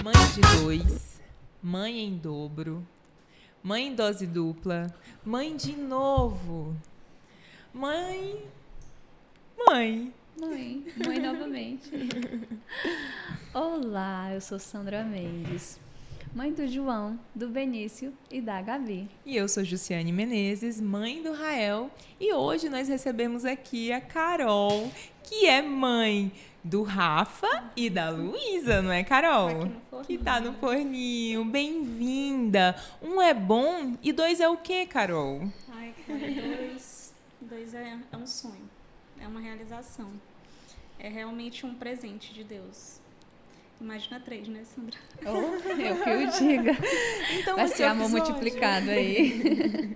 Mãe de dois, mãe em dobro, mãe em dose dupla, mãe de novo, mãe novamente. Olá, eu sou Sandra Mendes, mãe do João, do Benício e da Gabi. E eu sou Jussiane Menezes, mãe do Rael, e hoje nós recebemos aqui a Carol, que é mãe do Rafa e da Luísa, não é, Carol? Que tá no forninho. Bem-vinda. Um é bom e dois é o quê, Carol? Ai, cara, dois é um sonho, é uma realização. É realmente um presente de Deus. Imagina 3, né, Sandra? Eu que o diga. Então, vai ser amor multiplicado aí.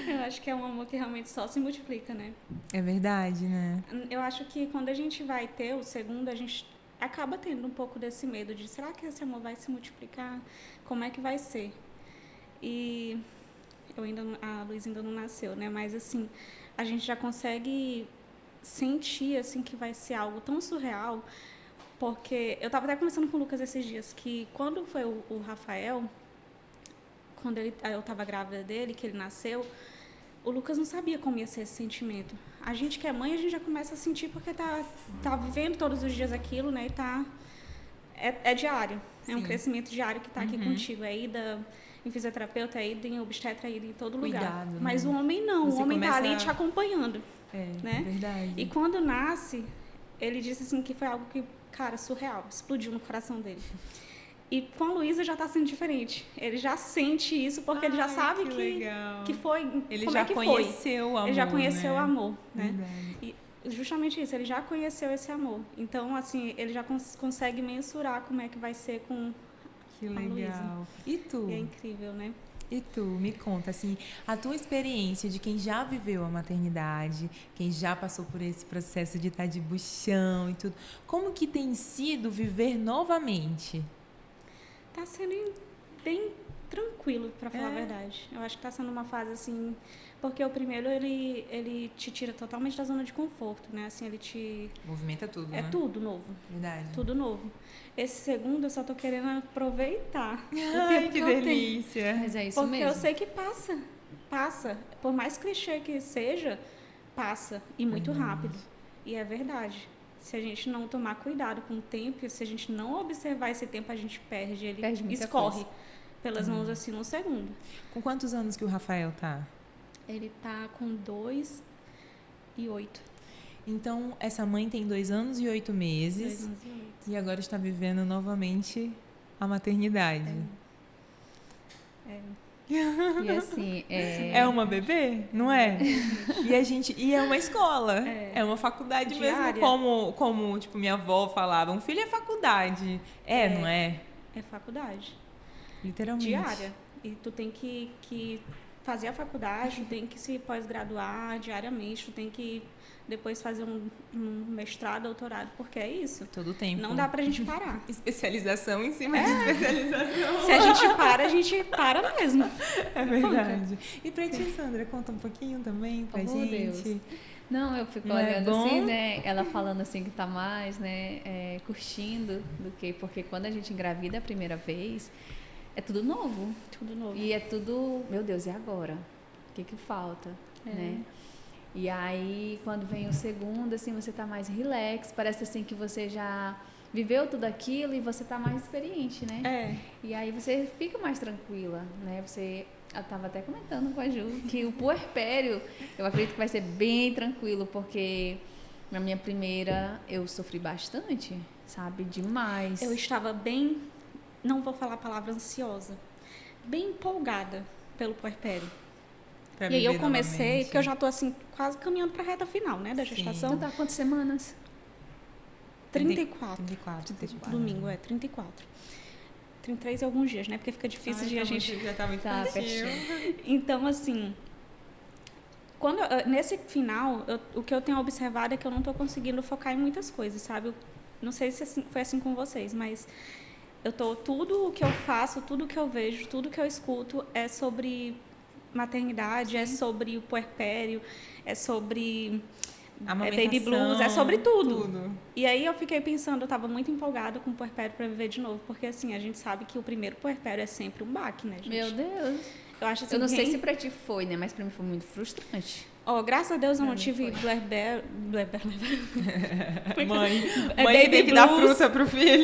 Eu acho que é um amor que realmente só se multiplica, né? É verdade, né? Eu acho que quando a gente vai ter o segundo, a gente acaba tendo um pouco desse medo de será que esse amor vai se multiplicar? Como é que vai ser? E a Luísa ainda não nasceu, né? Mas assim, a gente já consegue sentir assim que vai ser algo tão surreal, porque eu estava até conversando com o Lucas esses dias que quando foi o Rafael, quando eu estava grávida dele, que ele nasceu, o Lucas não sabia como ia ser esse sentimento. A gente que é mãe, a gente já começa a sentir porque tá vivendo todos os dias aquilo, né? E é diário. Sim. É um crescimento diário que está aqui contigo. É ida em fisioterapeuta, é ida em obstetra, é ida em todo lugar. Cuidado, mas né? O homem não. Você o homem está ali te acompanhando. É verdade. E quando nasce, ele disse assim que foi algo que, cara, surreal. Explodiu no coração dele. E com a Luísa já está sendo diferente. Ele já sente isso porque ele já sabe que foi. Ele como já é que conheceu foi. o amor. Ele já conheceu, né? O amor, né? Verdade. E justamente isso, ele já conheceu esse amor. Então, assim, ele já consegue mensurar como é que vai ser com Que a legal. Luísa. E tu? E é incrível, né? E tu, me conta, assim, a tua experiência de quem já viveu a maternidade, quem já passou por esse processo de estar de buchão e tudo, como que tem sido viver novamente? Tá sendo bem tranquilo, para falar a verdade. Eu acho que tá sendo uma fase, assim, porque o primeiro, ele te tira totalmente da zona de conforto, né? Assim, ele te... Movimenta tudo, né? É tudo novo. Verdade. Tudo novo. Esse segundo, eu só tô querendo aproveitar o Ai, tempo que eu delícia. tenho. Mas é isso porque mesmo. Eu sei que passa. Por mais clichê que seja, passa. E muito rápido. E é verdade. Se a gente não tomar cuidado com o tempo, se a gente não observar esse tempo, a gente perde. Ele escorre pelas mãos assim num segundo. Com quantos anos que o Rafael tá? Ele tá com 2 e 8. Então, essa mãe tem 2 anos e 8 meses. 2 anos e 8. E agora está vivendo novamente a maternidade. E assim, É uma bebê, não é? E é uma escola, é uma faculdade diária. mesmo, como tipo minha avó falava, um filho é faculdade, não é? É faculdade. Literalmente. Diária. E tu tem que fazer a faculdade, tu tem que se pós-graduar diariamente, tu tem que depois fazer um mestrado, doutorado, porque é isso. Todo o tempo. Não dá pra gente parar. Especialização em cima de especialização. Se a gente para mesmo. É verdade. E pra ti, Sandra, conta um pouquinho também pra gente. Deus. Não, eu fico Não olhando é assim, né? Ela falando assim que tá mais, né? Curtindo do que... Porque quando a gente engravida a primeira vez, é tudo novo. Tudo novo. E é tudo... Meu Deus, e agora? O que falta? Né? E aí, quando vem o segundo, assim, você tá mais relax. Parece assim que você já viveu tudo aquilo e você tá mais experiente, né? E aí você fica mais tranquila, né? Eu estava até comentando com a Ju que o puerpério, eu acredito que vai ser bem tranquilo, porque na minha primeira eu sofri bastante, sabe? Demais. Eu estava bem, não vou falar a palavra ansiosa, bem empolgada pelo puerpério. E aí eu comecei, porque eu já tô assim, quase caminhando pra reta final, né, da gestação. Então tá quantas semanas? 34. 34. Domingo, 34. 33 e alguns dias, né? Porque fica difícil de a gente... Já tá muito pertinho. Então, assim, nesse final, o que eu tenho observado é que eu não tô conseguindo focar em muitas coisas, sabe? Não sei se foi assim com vocês, mas tudo o que eu faço, tudo o que eu vejo, tudo que eu escuto é sobre maternidade, é sobre o puerpério, é sobre baby blues, é sobre tudo. tudo. E aí eu fiquei pensando, eu tava muito empolgada com o puerpério para viver de novo, porque assim, a gente sabe que o primeiro puerpério é sempre um baque, né, gente? Meu Deus. Eu acho assim, Eu não sei se pra ti foi, né? Mas pra mim foi muito frustrante. Graças a Deus eu não Pra mim tive Mãe baby tem que dar blues. fruta pro filho.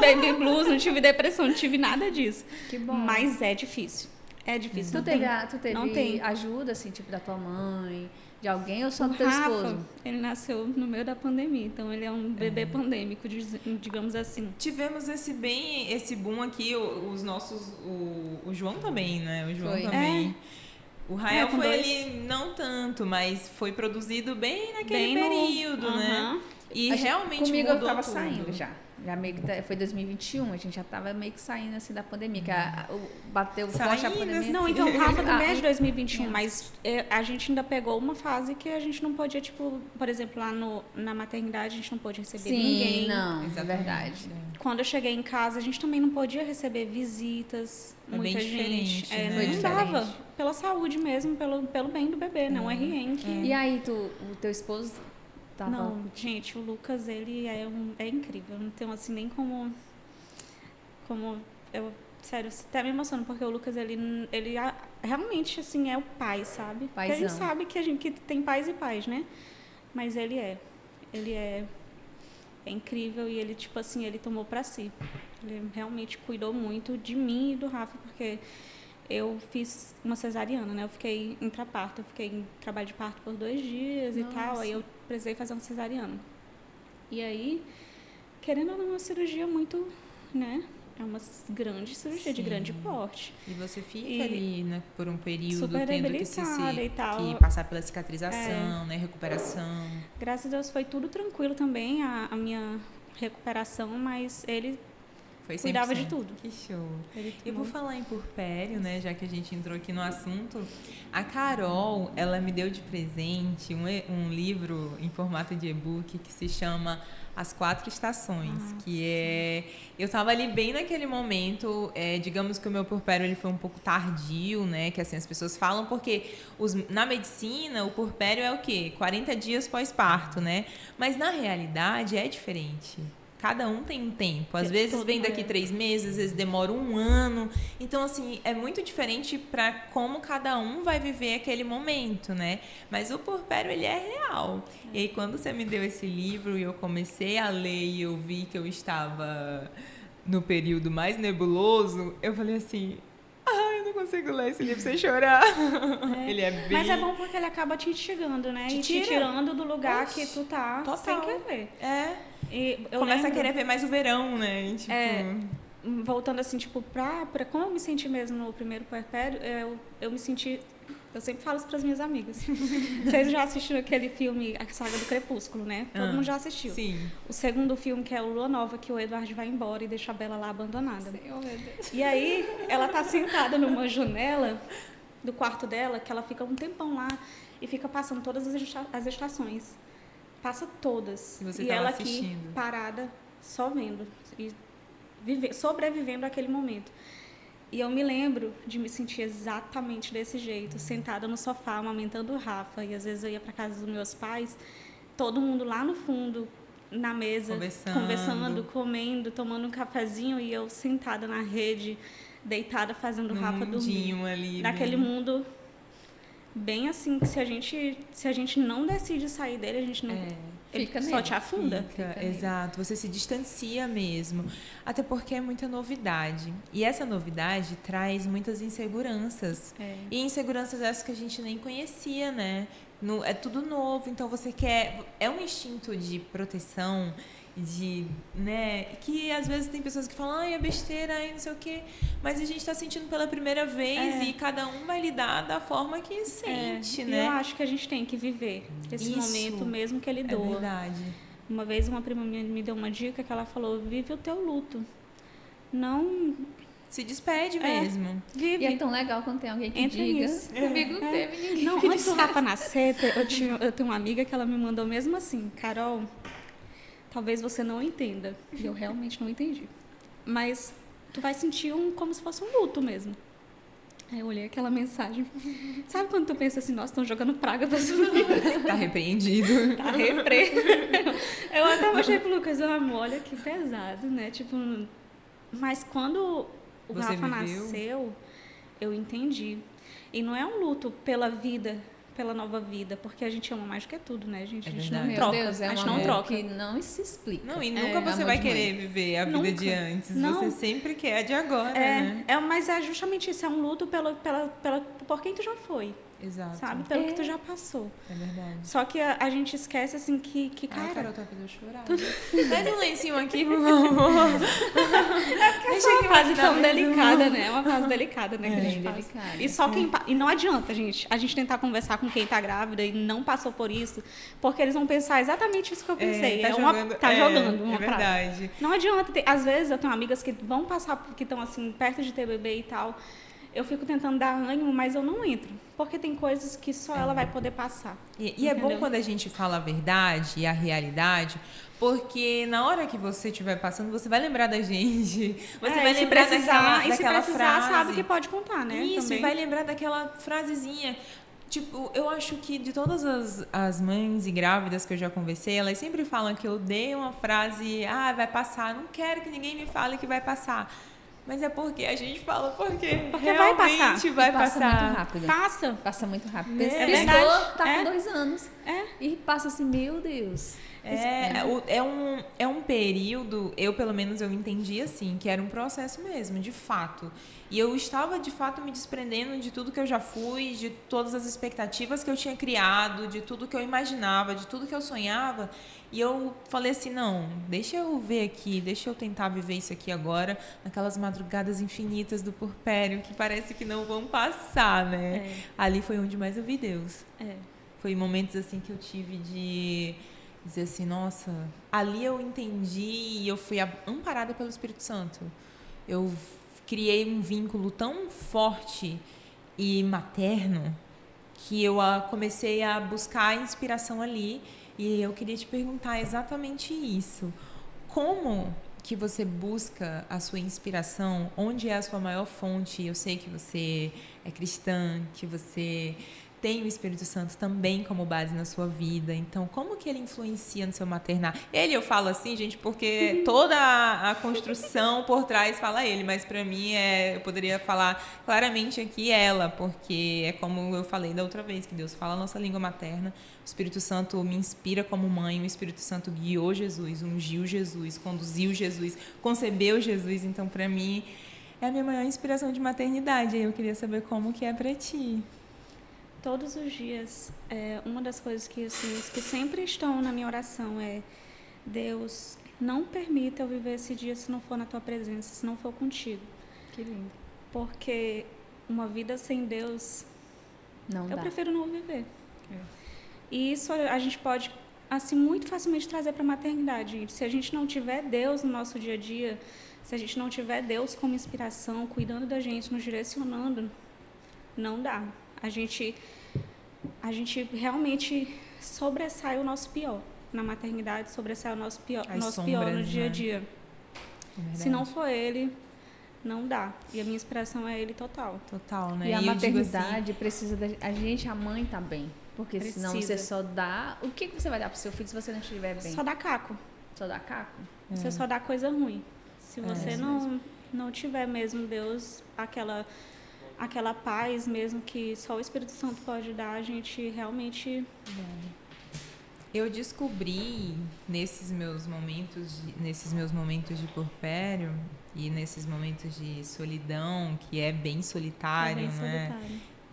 baby blues, não tive depressão, não tive nada disso. Que bom. Mas é difícil. É difícil. Tu não teve, tem. tu teve Não tem. ajuda, assim, tipo, da tua mãe, de alguém ou só O do teu Rafa, esposo? ele nasceu no meio da pandemia, então ele é um bebê pandêmico, digamos assim. Tivemos esse boom aqui, os nossos, o João também, né? O João Foi. também. O Rael com foi dois. ele, não tanto, mas foi produzido bem naquele Bem no- período, né? Aham. E realmente Comigo eu mudou tava tudo. saindo já. Já meio que foi 2021, a gente já tava meio que saindo assim da pandemia, que bateu forte a Saindo, pandemia. assim. Não, então o Rafa também é de Ah, 2021, mas a gente ainda pegou uma fase que a gente não podia, tipo, por exemplo, lá na maternidade a gente não pôde receber Sim, ninguém. não, é Exatamente, verdade. Quando eu cheguei em casa, a gente também não podia receber visitas, É muita bem gente. diferente, né? Foi Não diferente. dava, pela saúde mesmo, pelo bem do bebê, não RN. E aí, o teu esposo tava... Não, gente, o Lucas, ele é incrível. Não tenho assim nem como eu, sério, até me emociono, porque o Lucas, ele realmente, assim, é o pai, sabe? Porque a gente Paizão. sabe que tem pais e pais, né? Mas ele é incrível e ele, tipo assim, ele tomou pra si. Ele realmente cuidou muito de mim e do Rafa, porque eu fiz uma cesariana, né? Eu fiquei intraparto, eu fiquei em trabalho de parto por 2 dias e tal, aí eu precisei fazer uma cesariana. E aí, querendo ou não, é uma cirurgia muito, né? É uma grande cirurgia, de Sim. grande porte. E você fica E ali, né, por um período super tendo que, debilitada e tal. que passar pela cicatrização, né, recuperação. Graças a Deus foi tudo tranquilo também, a minha recuperação, mas ele Foi 100%. cuidava de tudo. Que show. Ele E tomou- por falar em puerpério, né, já que a gente entrou aqui no assunto, a Carol, ela me deu de presente um livro em formato de e-book que se chama As 4 Estações, que é... Eu tava ali bem naquele momento, digamos que o meu puerpério ele foi um pouco tardio, né, que assim as pessoas falam, porque na medicina o puerpério é o quê? 40 dias pós-parto, né? Mas na realidade é diferente. Cada um tem um tempo. Às vezes vem daqui 3 meses, às vezes demora 1 ano. Então, assim, é muito diferente para como cada um vai viver aquele momento, né? Mas o puerpério, ele é real. E aí, quando você me deu esse livro e eu comecei a ler e eu vi que eu estava no período mais nebuloso, eu falei assim... eu não consigo ler esse livro sem chorar. Ele é bem... Mas é bom porque ele acaba te instigando, né? Te E tira. te tirando do lugar Oxe, que tu tá total. sem querer. E eu Começa a lembro- querer ver mais o verão, né? E, tipo... voltando assim, tipo, pra como eu me senti mesmo no primeiro puerpério, eu me senti... Eu sempre falo isso pras minhas amigas. Vocês já assistiram aquele filme, a saga do Crepúsculo, né? Todo mundo já assistiu. Sim. O segundo filme, que é o Lua Nova, que o Eduardo vai embora e deixa a Bela lá abandonada. Senhor, meu Deus. E aí, ela tá sentada numa janela do quarto dela, que ela fica um tempão lá e fica passando todas as estações. Passa todas. E você E tá lá ela assistindo. aqui, parada, só vendo. E sobrevivendo àquele momento. E eu me lembro de me sentir exatamente desse jeito, sentada no sofá, amamentando o Rafa. E às vezes eu ia para casa dos meus pais, todo mundo lá no fundo, na mesa, conversando, comendo, tomando um cafezinho, e eu sentada na rede, deitada, fazendo o Rafa dormir. Ali, Naquele bem... mundo bem assim, que se a gente não decide sair dele, a gente não... Ele Fica só nele. te afunda. Fica, exato, você se distancia mesmo. Até porque é muita novidade. E essa novidade traz muitas inseguranças. E inseguranças essas que a gente nem conhecia, né? É tudo novo, então você quer... É um instinto de proteção, né? Que às vezes tem pessoas que falam, é besteira, não sei o quê. Mas a gente está sentindo pela primeira vez e cada um vai lidar da forma que sente, E né? eu acho que a gente tem que viver esse Isso momento mesmo que ele É doa. verdade. Uma vez uma prima minha me deu uma dica que ela falou, vive o teu luto. Não... Se despede mesmo. Vive. E é tão legal quando tem alguém que Entra diga. nisso. Comigo não teve ninguém. Não, que antes do dissesse. Rafa nascer, eu tenho uma amiga que ela me mandou mesmo assim, Carol, talvez você não entenda. E eu realmente não entendi. Mas tu vai sentir como se fosse um luto mesmo. Aí eu olhei aquela mensagem. Sabe quando tu pensa assim, nossa, estão jogando praga pra essa menina? Tá repreendido. Tá Eu até mostrei pro Lucas, amor, olha que pesado, né? Tipo, mas quando o Você Rafa viveu? nasceu, eu entendi. E não é um luto pela vida, pela nova vida, porque a gente ama mais do que tudo, né, gente? A gente não verdade. troca. Meu Deus, é a gente um não amor troca. que não se explica. Não, e nunca você amor vai de querer mãe. viver a vida Nunca. de antes. Não. Você sempre quer a de agora, né? Mas é justamente isso, é um luto por quem tu já foi, Exato. sabe? Pelo que tu já passou. É verdade. Só que a gente esquece, assim, que Ai, cara... Carol, tá fazendo eu chorar. Traz um lencinho aqui, por favor. Essa é uma fase tão delicada, né? É uma fase delicada, né? Que a Bem gente passa. delicada. E só quem... E não adianta, a gente tentar conversar com quem tá grávida e não passou por isso, porque eles vão pensar exatamente isso que eu pensei. Tá jogando uma É praga. verdade. Não adianta. Às vezes eu tenho amigas que vão passar, que estão assim, perto de ter bebê e tal. Eu fico tentando dar ânimo, mas eu não entro. Porque tem coisas que só ela vai poder passar. E é bom quando a gente fala a verdade e a realidade, porque na hora que você estiver passando, você vai lembrar da gente. Você vai se lembrar precisar, daquela se precisar, frase. sabe que pode contar, né? Isso, Também. e vai lembrar daquela frasezinha. Tipo, eu acho que de todas as mães e grávidas que eu já conversei, elas sempre falam que eu odeio uma frase, vai passar, não quero que ninguém me fale que vai passar. Mas é porque a gente fala porque vai passar. vai Passa passar. muito rápido. Passa Muito rápido. É Piscou, verdade. tá É. com 2 anos. É. E passa assim, meu Deus. É um período, eu pelo menos eu entendi assim, que era um processo mesmo, de fato. E eu estava de fato me desprendendo de tudo que eu já fui, de todas as expectativas que eu tinha criado, de tudo que eu imaginava, de tudo que eu sonhava. E eu falei assim, não, deixa eu ver aqui, deixa eu tentar viver isso aqui agora, naquelas madrugadas infinitas do puerpério que parece que não vão passar, né? Ali foi onde mais eu vi Deus. Foi momentos assim que eu tive de dizer assim, nossa, ali eu entendi e eu fui amparada pelo Espírito Santo. Eu criei um vínculo tão forte e materno que eu comecei a buscar inspiração ali. E eu queria te perguntar exatamente isso. Como que você busca a sua inspiração? Onde é a sua maior fonte? Eu sei que você é cristã, que você tem o Espírito Santo também como base na sua vida. Então, como que ele influencia no seu maternar? Eu falo assim, gente, porque toda a construção por trás fala ele, mas para mim eu poderia falar claramente aqui ela, porque é como eu falei da outra vez, que Deus fala a nossa língua materna. O Espírito Santo me inspira como mãe, o Espírito Santo guiou Jesus, ungiu Jesus, conduziu Jesus, concebeu Jesus. Então, para mim, é a minha maior inspiração de maternidade. Eu queria saber como que é para ti. Todos os dias, uma das coisas que sempre estão na minha oração é: Deus, não permita eu viver esse dia se não for na tua presença, se não for contigo. Que lindo. Porque uma vida sem Deus, eu prefiro não viver. E isso a gente pode, assim, muito facilmente trazer para a maternidade. Se a gente não tiver Deus no nosso dia a dia, se a gente não tiver Deus como inspiração, cuidando da gente, nos direcionando, não dá. A gente realmente sobressai o nosso pior. Na maternidade, sobressai o nosso pior no dia a dia. Se não for ele, não dá. E a minha inspiração é ele total. Total, né? E a eu maternidade precisa a gente, a mãe, tá bem. Porque senão você só dá... O que você vai dar pro seu filho se você não estiver bem? Só dá caco. Só dá caco? Você só dá coisa ruim. Se você não tiver mesmo Deus, aquela paz mesmo que só o Espírito Santo pode dar, a gente realmente... Eu descobri nesses meus momentos de puerpério e nesses momentos de solidão, que é bem solitário, né?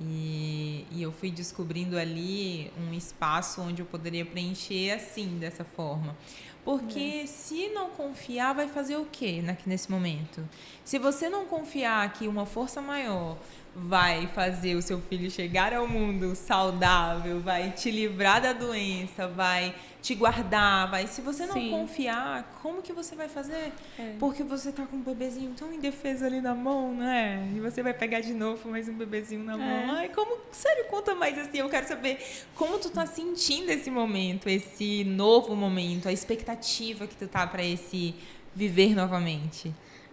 E eu fui descobrindo ali um espaço onde eu poderia preencher assim, dessa forma. Porque se não confiar, vai fazer o quê nesse momento? Se você não confiar que uma força maior vai fazer o seu filho chegar ao mundo saudável, vai te livrar da doença, vai te guardar, se você não confiar, como que você vai fazer? Porque você tá com um bebezinho tão indefeso ali na mão, né? E você vai pegar de novo mais um bebezinho na mão. Ai, sério, conta mais assim, eu quero saber como tu tá sentindo esse momento, esse novo momento, a expectativa que tu tá para esse viver novamente.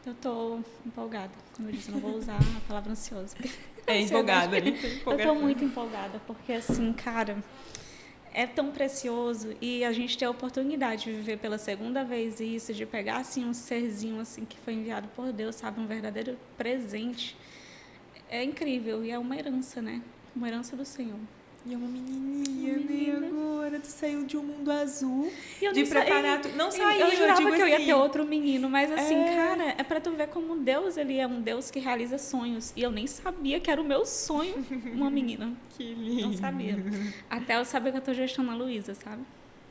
Eu tô empolgada. Como eu disse, eu não vou usar a palavra ansiosa. Empolgada. Eu tô muito empolgada, porque assim, cara, é tão precioso e a gente ter a oportunidade de viver pela segunda vez isso, de pegar assim um serzinho assim que foi enviado por Deus, sabe, um verdadeiro presente. É incrível e é uma herança, né? Uma herança do Senhor. E é uma menininha, né? Agora tu saiu de um mundo azul, E eu de preparar... Não saiu, eu jurava digo que eu ia assim, ter outro menino, mas assim, cara, é pra tu ver como Deus, ele é um Deus que realiza sonhos. E eu nem sabia que era o meu sonho uma menina. Que lindo. Não sabia. Até eu saber que eu tô gestando a Luísa, sabe?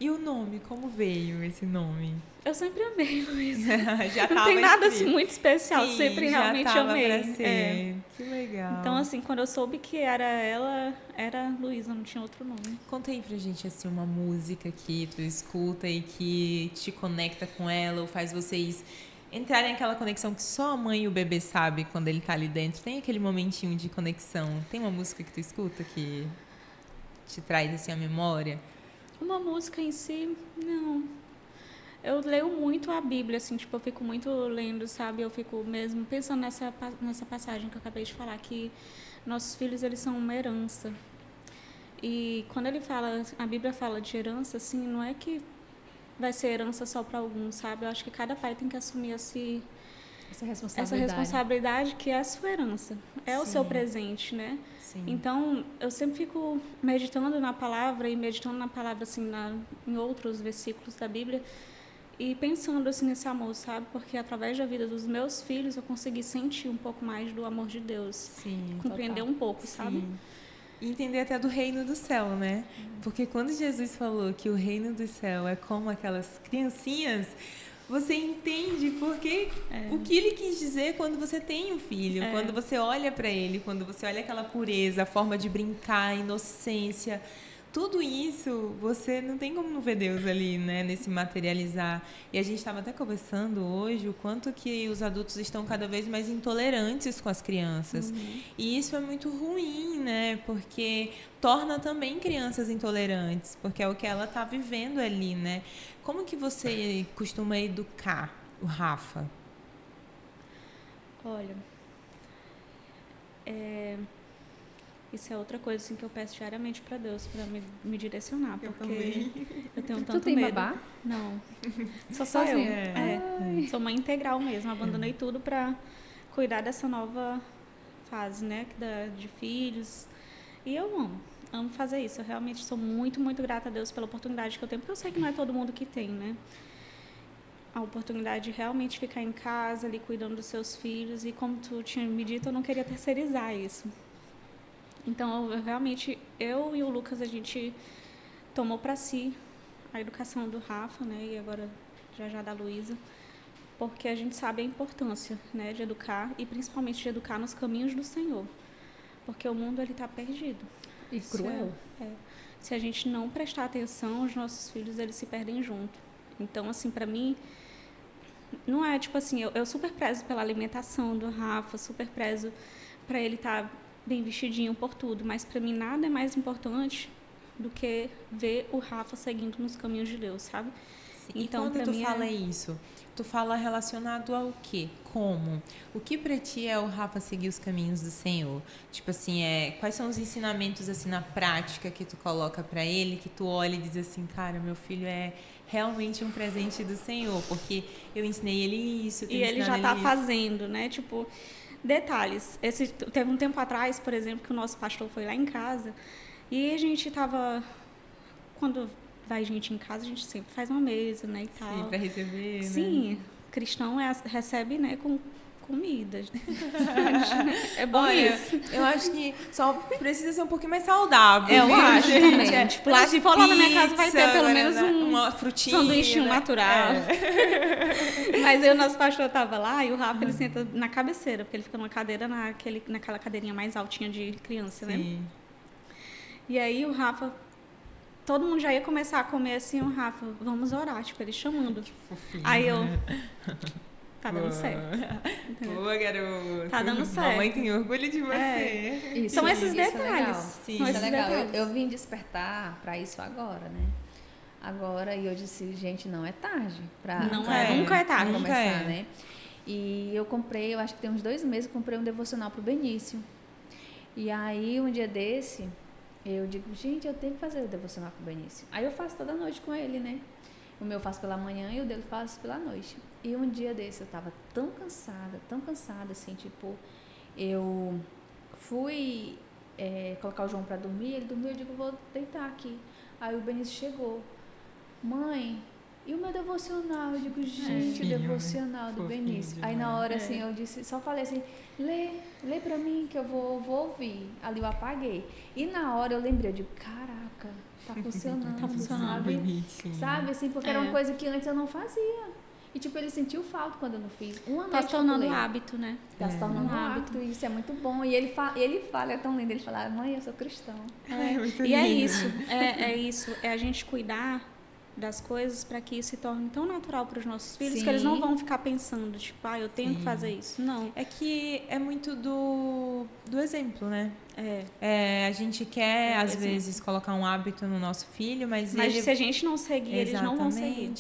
E o nome? Como veio esse nome? Eu sempre amei, Luísa. Já Não tem nada assim escrito. muito especial, Sim, sempre já realmente tava amei. Pra ser. Que legal. Então, assim, quando eu soube que era ela, era Luísa, não tinha outro nome. Conta aí pra gente, assim, uma música que tu escuta e que te conecta com ela ou faz vocês entrarem naquela conexão que só a mãe e o bebê sabe quando ele tá ali dentro. Tem aquele momentinho de conexão. Tem uma música que tu escuta que te traz, assim, a memória? Uma música em si, não. Eu leio muito a Bíblia, assim, tipo, eu fico muito lendo, sabe? Eu fico mesmo pensando nessa passagem que eu acabei de falar, que nossos filhos, eles são uma herança. E quando ele fala, a Bíblia fala de herança, assim, não é que vai ser herança só para alguns, sabe? Eu acho que cada pai tem que assumir essa responsabilidade que é a sua herança, é o seu presente, né? Sim. Então, eu sempre fico meditando na palavra assim, em outros versículos da Bíblia e pensando assim nesse amor, sabe? Porque através da vida dos meus filhos eu consegui sentir um pouco mais do amor de Deus. Sim, compreender total. Um pouco, sabe? Sim. E entender até do reino do céu, né? Porque quando Jesus falou que o reino do céu é como aquelas criancinhas, você entende porque o que ele quis dizer quando você tem um filho, quando você olha para ele, quando você olha aquela pureza, a forma de brincar, a inocência, tudo isso, você não tem como não ver Deus ali, né, nesse materializar. E a gente estava até conversando hoje o quanto que os adultos estão cada vez mais intolerantes com as crianças. E isso é muito ruim, né, porque torna também crianças intolerantes, porque é o que ela está vivendo ali, né. Como que você costuma educar o Rafa? Olha, isso é outra coisa assim, que eu peço diariamente para Deus, para me direcionar, porque eu tenho tanto medo. Tu tem babá? Não, só eu. Sou mãe integral mesmo, abandonei tudo para cuidar dessa nova fase, né, de filhos. E eu amo fazer isso. Eu realmente sou muito, muito grata a Deus pela oportunidade que eu tenho, porque eu sei que não é todo mundo que tem, né? A oportunidade de realmente ficar em casa, ali cuidando dos seus filhos. E como tu tinha me dito, eu não queria terceirizar isso. Então, eu e o Lucas, a gente tomou para si a educação do Rafa, né? E agora já da Luísa, porque a gente sabe a importância, né, de educar e principalmente de educar nos caminhos do Senhor, porque o mundo ele está perdido. E cruel. Se a gente não prestar atenção, os nossos filhos eles se perdem junto. Então, assim, para mim, não é tipo assim, eu super prezo pela alimentação do Rafa, super prezo para ele estar bem vestidinho por tudo, mas para mim nada é mais importante do que ver o Rafa seguindo nos caminhos de Deus, sabe? E então, quando tu fala isso, tu fala relacionado ao quê? Como? O que pra ti é o Rafa seguir os caminhos do Senhor? Tipo assim, quais são os ensinamentos assim na prática que tu coloca pra ele, que tu olha e diz assim, cara, meu filho é realmente um presente do Senhor, porque eu ensinei ele isso, e ele já tá fazendo, né? Tipo, detalhes. Teve um tempo atrás, por exemplo, que o nosso pastor foi lá em casa e a gente tava, quando vai gente em casa, a gente sempre faz uma mesa, né, e tal. Sim, para receber, sim, né? Cristão recebe, né, com comida. É bom. Olha, isso. Eu acho que só precisa ser um pouquinho mais saudável. Eu acho gente. também. Tipo, lá de fora na minha casa vai ter pelo menos uma frutinha, sanduíche né? natural. Mas o nosso pastor tava lá e o Rafa, ele senta na cabeceira, porque ele fica numa cadeira, naquela cadeirinha mais altinha de criança, Sim. né? E aí o Rafa, todo mundo já ia começar a comer assim, o Rafa, vamos orar, tipo, ele chamando. Fofinho, aí eu... Né? Tá dando certo. Boa, garoto. Tá dando certo. Mamãe tem orgulho de você. Isso, são esses isso detalhes. Sim, são isso esses é legal. detalhes. Eu vim despertar para isso agora, né? Agora, e eu disse, gente, não é tarde. Nunca é tarde. Nunca começar, né? E eu comprei, eu acho que tem uns 2 meses, eu comprei um devocional pro Benício. E aí, um dia desse, eu digo, gente, eu tenho que fazer o devocional pro Benício. Aí eu faço toda noite com ele, né? O meu eu faço pela manhã e o dele eu faço pela noite. E um dia desse eu tava tão cansada, assim, tipo, eu fui colocar o João pra dormir, ele dormiu, eu digo, vou deitar aqui. Aí o Benício chegou, mãe, e o meu devocional? Eu digo, gente, o devocional do Benício. Aí na hora, assim, eu disse, só falei assim, lê pra mim que eu vou ouvir. Ali eu apaguei. E na hora eu lembrei, eu digo, caraca, tá funcionando, sabe? Assim, porque era uma coisa que antes eu não fazia. E, tipo, ele sentiu falta quando eu não fiz. Tá se tornando um hábito, né? Tá se tornando um hábito, e isso é muito bom. E ele fala, é tão lindo, ele fala, mãe, eu sou cristão. Muito e lindo. É isso, é a gente cuidar das coisas para que isso se torne tão natural para os nossos filhos que eles não vão ficar pensando, tipo, eu tenho que fazer isso. Não. É que é muito do exemplo, né? A gente quer, às vezes, colocar um hábito no nosso filho, mas se a gente não seguir, eles não vão seguir.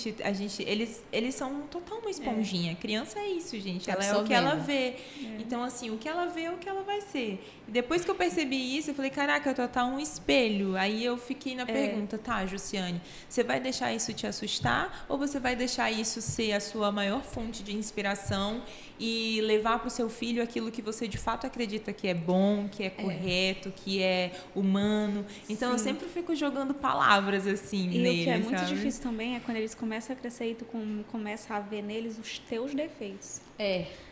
Eles são total uma esponjinha. Criança é isso, gente. Ela é o que ela vê. Então, assim, o que ela vê é o que ela vai ser. E depois que eu percebi isso, eu falei, caraca, eu tô tá um espelho. Aí eu fiquei na pergunta, tá, Jussiane, você vai deixar isso te assustar ou você vai deixar isso ser a sua maior fonte de inspiração e levar para o seu filho aquilo que você de fato acredita que é bom, que é correto, que é humano. Então eu sempre fico jogando palavras assim neles. E o que é muito difícil também é quando eles começam a crescer e tu começa a ver neles os teus defeitos.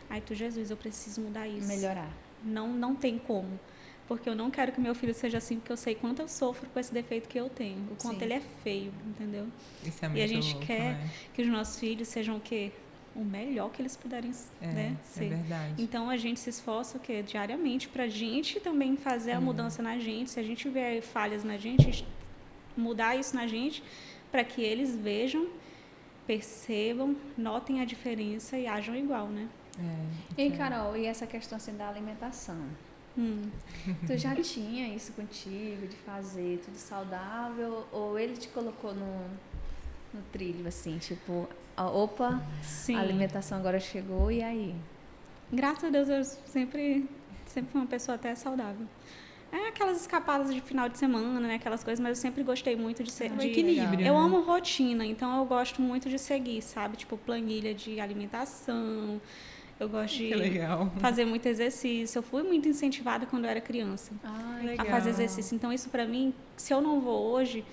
Aí tu, Jesus, eu preciso mudar isso. Melhorar. Não tem como. Porque eu não quero que meu filho seja assim, porque eu sei quanto eu sofro com esse defeito que eu tenho. O quanto ele é feio, entendeu? Isso é muito e a gente louco, quer que os nossos filhos sejam o quê? O melhor que eles puderem ser. É verdade. Então, a gente se esforça diariamente para a gente também fazer a mudança na gente. Se a gente vê falhas na gente, mudar isso na gente para que eles vejam, percebam, notem a diferença e ajam igual, né? E, Carol, e essa questão assim da alimentação? Tu já tinha isso contigo, de fazer tudo saudável? Ou ele te colocou no trilho, assim, tipo... Opa, Sim. A alimentação agora chegou, e aí? Graças a Deus, eu sempre fui uma pessoa até saudável. Aquelas escapadas de final de semana, né? Aquelas coisas, mas eu sempre gostei muito de ser... equilíbrio. Eu amo rotina, então eu gosto muito de seguir, sabe? Tipo, planilha de alimentação. Eu gosto de fazer muito exercício. Eu fui muito incentivada quando eu era criança a fazer exercício. Então, isso pra mim, se eu não vou hoje...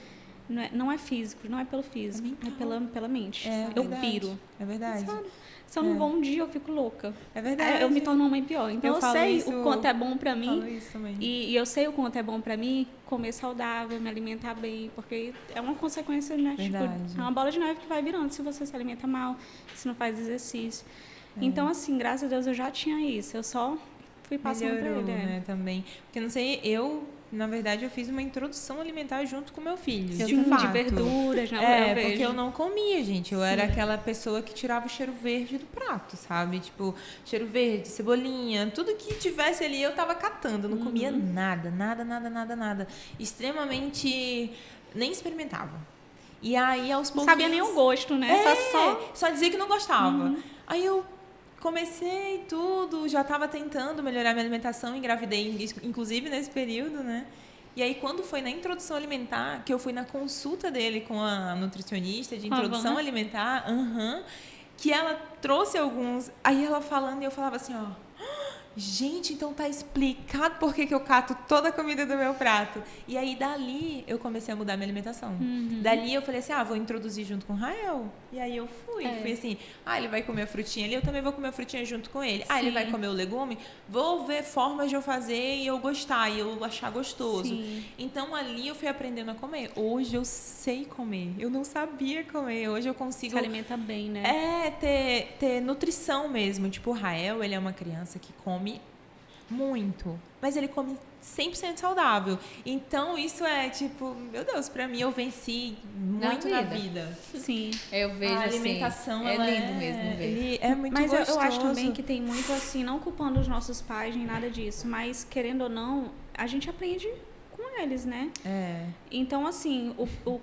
Não é físico, não é pelo físico, é pela mente. Eu piro. É verdade. Sabe? Se eu não vou um dia, eu fico louca. É verdade. Eu me torno uma mãe pior. Então, eu sei o quanto é bom pra mim. E eu sei o quanto é bom pra mim comer saudável, me alimentar bem. Porque é uma consequência, né? Tipo, é uma bola de neve que vai virando se você se alimenta mal, se não faz exercício. Então, assim, graças a Deus, eu já tinha isso. Eu só fui passando pra ele. Né, também. Porque, não sei, na verdade, eu fiz uma introdução alimentar junto com meu filho. De verduras, né? Porque eu não comia, gente. Eu era aquela pessoa que tirava o cheiro verde do prato, sabe? Tipo, cheiro verde, cebolinha, tudo que tivesse ali eu tava catando. Eu não comia nada. Extremamente... Nem experimentava. E aí, aos poucos... Não sabia nem o gosto, né? Só dizia que não gostava. Aí eu comecei tudo, já estava tentando melhorar minha alimentação, engravidei, inclusive nesse período, né? E aí, quando foi na introdução alimentar, que eu fui na consulta dele com a nutricionista de introdução alimentar, que ela trouxe alguns... Aí ela falando e eu falava assim, gente, então tá explicado por que eu cato toda a comida do meu prato. E aí, dali, eu comecei a mudar minha alimentação. Dali, eu falei assim, vou introduzir junto com o Rael. E aí, eu fui assim, ele vai comer a frutinha ali, eu também vou comer a frutinha junto com ele. Ele vai comer o legume, vou ver formas de eu fazer e eu gostar, e eu achar gostoso. Sim. Então, ali, eu fui aprendendo a comer. Hoje, eu sei comer. Eu não sabia comer. Hoje, eu consigo... Se alimenta bem, né? Ter nutrição mesmo. Tipo, o Rael, ele é uma criança que come muito, mas ele come 100% saudável. Então, isso é tipo, meu Deus, pra mim eu venci muito na vida. Sim. Eu vejo a alimentação, assim, é lindo mesmo ver. Ele é muito mas gostoso. Eu acho também que tem muito assim, não culpando os nossos pais nem nada disso, mas querendo ou não, a gente aprende com eles, né? É. Então, assim,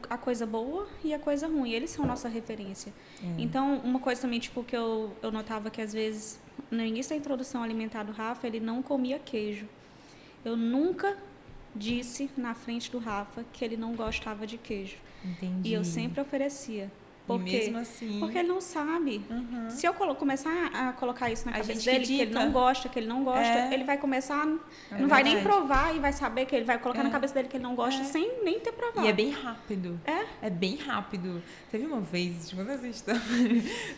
a coisa boa e a coisa ruim, eles são nossa referência. Então, uma coisa também, tipo, que eu notava que às vezes, no início da introdução alimentar do Rafa, ele não comia queijo. Eu nunca disse na frente do Rafa que ele não gostava de queijo. Entendi. E eu sempre oferecia. E mesmo assim... Porque ele não sabe. Se eu começar a colocar isso na cabeça dele, que ele não gosta, ele vai começar, não vai nem provar e vai saber que ele vai colocar na cabeça dele que ele não gosta sem nem ter provado. E é bem rápido. É bem rápido. Teve uma vez,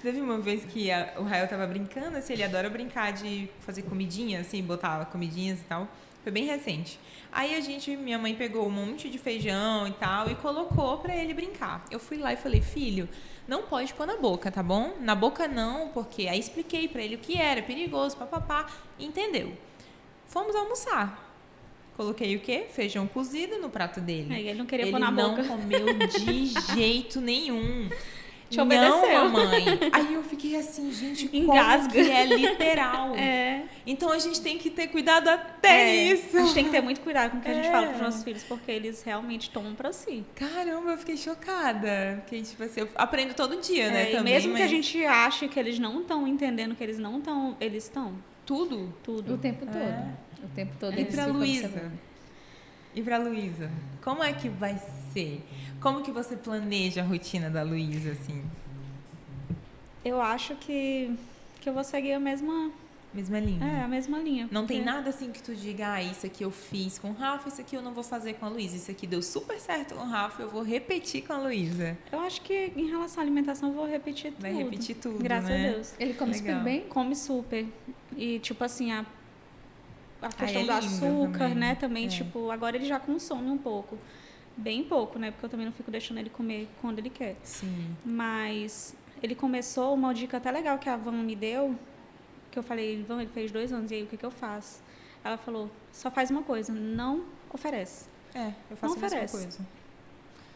teve uma vez que o Rael tava brincando, assim, ele adora brincar de fazer comidinha, assim, botar comidinhas e tal. Foi bem recente. Aí minha mãe pegou um monte de feijão e tal e colocou pra ele brincar. Eu fui lá e falei, filho, não pode pôr na boca, tá bom? Na boca não, porque aí expliquei pra ele o que era, perigoso, papapá. Entendeu? Fomos almoçar. Coloquei o quê? Feijão cozido no prato dele. Ele não queria pôr na boca. Ele não comeu de jeito nenhum. Te obedeceu. Não, mamãe. Aí eu fiquei assim, gente, engasga. Como que é literal. Então a gente tem que ter cuidado até nisso. A gente tem que ter muito cuidado com o que a gente fala para os nossos filhos, porque eles realmente tomam para si. Caramba, eu fiquei chocada. Porque, tipo assim, eu aprendo todo dia, né? E também, mesmo que a gente ache que eles não estão entendendo, que eles não estão, eles estão. Tudo? O tempo todo. O tempo todo. E pra Luísa? E pra Luísa? Como é que vai ser? Como que você planeja a rotina da Luísa, assim? Eu acho que eu vou seguir a mesma linha. A mesma linha. Não tem nada assim que tu diga, isso aqui eu fiz com o Rafa, isso aqui eu não vou fazer com a Luísa. Isso aqui deu super certo com o Rafa, eu vou repetir com a Luísa. Eu acho que em relação à alimentação eu vou repetir tudo. Vai repetir tudo, graças a Deus. Ele come super bem? Come super. E tipo assim, a questão do açúcar, também. Né? Também, tipo, agora ele já consome um pouco. Bem pouco, né? Porque eu também não fico deixando ele comer quando ele quer. Sim. Mas ele começou, uma dica até legal que a Van me deu, que eu falei, Van, ele fez 2 anos, e aí o que eu faço? Ela falou, só faz uma coisa, não oferece. Eu faço a mesma coisa.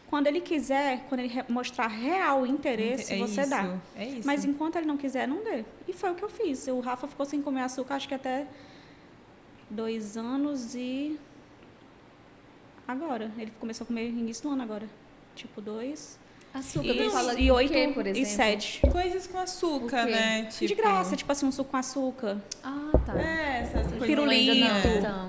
Quando ele quiser, quando ele mostrar real interesse, você dá. É isso. Mas enquanto ele não quiser, não dê. E foi o que eu fiz. O Rafa ficou sem comer açúcar, acho que até 2 anos e... Agora. Ele começou a comer no início do ano agora. Tipo, 2... Açúcar, e 8 quê, por exemplo? E 7. Coisas com açúcar, né? Tipo... De graça, tipo assim, um suco com açúcar. Ah, tá. Essas coisas.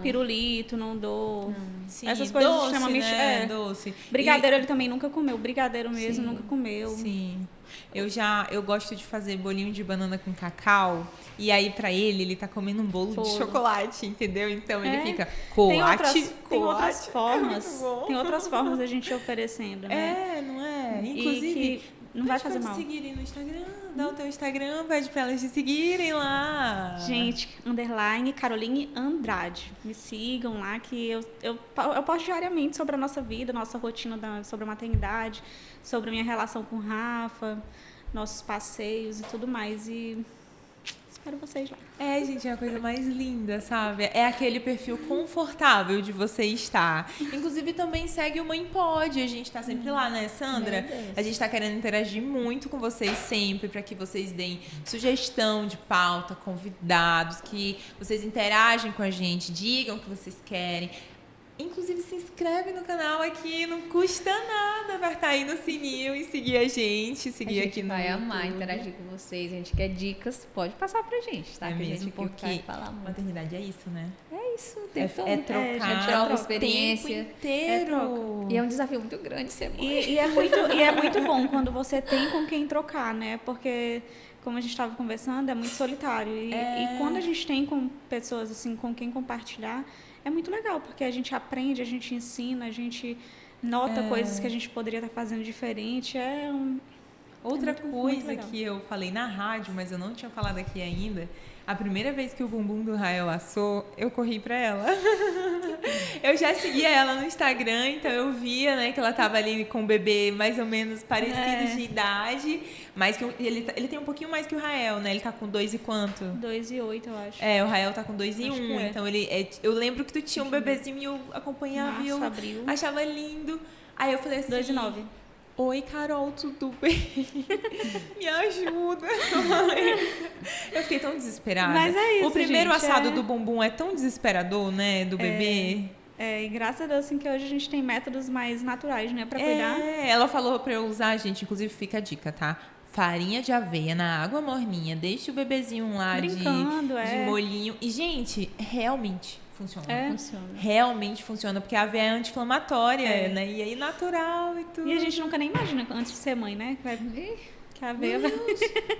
Pirulito, não dou. Sim, essas coisas doce, extremamente... né? Doce. Brigadeiro ele também nunca comeu. Brigadeiro mesmo, nunca comeu. Sim. Eu gosto de fazer bolinho de banana com cacau. E aí, pra ele tá comendo um bolo de chocolate, entendeu? Então, ele fica coate. Tem outras formas. Tem outras formas da gente ir oferecendo, né? Não é? Inclusive, não vai fazer mal. seguirem no Instagram, dá o teu Instagram, pede pra elas te seguirem lá. Gente, _ Caroline Andrade. Me sigam lá, que eu posto diariamente sobre a nossa vida, nossa rotina, sobre a maternidade, sobre a minha relação com o Rafa, nossos passeios e tudo mais. E espero vocês lá. Gente, é a coisa mais linda, sabe? É aquele perfil confortável de você estar. Inclusive, também segue o Mãe Pode. A gente tá sempre lá, né, Sandra? A gente tá querendo interagir muito com vocês sempre, para que vocês deem sugestão de pauta, convidados, que vocês interagem com a gente, digam o que vocês querem. Inclusive, se inscreve no canal aqui, não custa nada. Vai estar aí no sininho e seguir a gente. Seguir aqui no YouTube. A gente vai amar interagir com vocês. A gente quer dicas, pode passar pra gente, tá? É que mesmo, a gente porque vai falar muito. Maternidade é isso, né? É isso, tem É trocar. troca experiência. O tempo inteiro. E é um desafio muito grande ser mãe. E é muito bom quando você tem com quem trocar, né? Porque, como a gente estava conversando, é muito solitário. E quando a gente tem com pessoas assim, com quem compartilhar, é muito legal, porque a gente aprende, a gente ensina, a gente nota coisas que a gente poderia estar fazendo diferente. Outra coisa que eu falei na rádio, mas eu não tinha falado aqui ainda, a primeira vez que o bumbum do Rael assou, eu corri pra ela. Eu já seguia ela no Instagram, então eu via, né, que ela tava ali com um bebê mais ou menos parecido de idade, mas que ele tem um pouquinho mais que o Rael, né? Ele tá com 2 e quanto? 2 e 8, eu acho. O Rael tá com 2 e 1, então eu lembro que tu tinha um bebezinho e eu acompanhava e eu achava lindo. Aí eu falei assim... 2 e 9. Oi, Carol, tudo bem? Me ajuda. Eu fiquei tão desesperada. Mas é isso, o primeiro gente, assado do bumbum é tão desesperador, né? Do bebê. E graças a Deus, assim, que hoje a gente tem métodos mais naturais, né, pra cuidar. Ela falou pra eu usar, gente, inclusive fica a dica, tá? Farinha de aveia na água morninha, deixa o bebezinho lá Brincando, de molhinho. E, gente, realmente funciona. Funciona. Realmente funciona, porque a aveia é anti-inflamatória, né? E aí natural e tudo. E a gente nunca nem imagina antes de ser mãe, né? Que a aveia vai...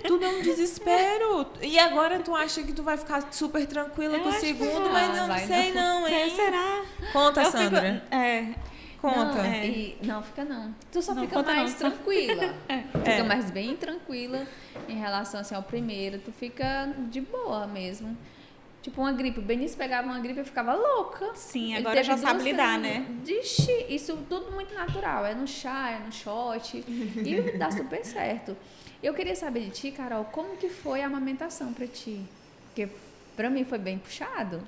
Tudo é um desespero. E agora tu acha que tu vai ficar super tranquila com o segundo, mas eu não sei não, hein? Será? Conta, Sandra. Conta. Não fica não. Tu só Não, fica conta mais não. tranquila. Fica mais bem tranquila em relação assim, ao primeiro. Tu fica de boa mesmo. Tipo uma gripe. O Benício pegava uma gripe e ficava louca. Sim, Ele agora teve já sabe duas lidar, semanas. né? Ixi, isso tudo muito natural. É no chá, é no shot. E dá super certo. Eu queria saber de ti, Carol, como que foi a amamentação pra ti? Porque pra mim foi bem puxado.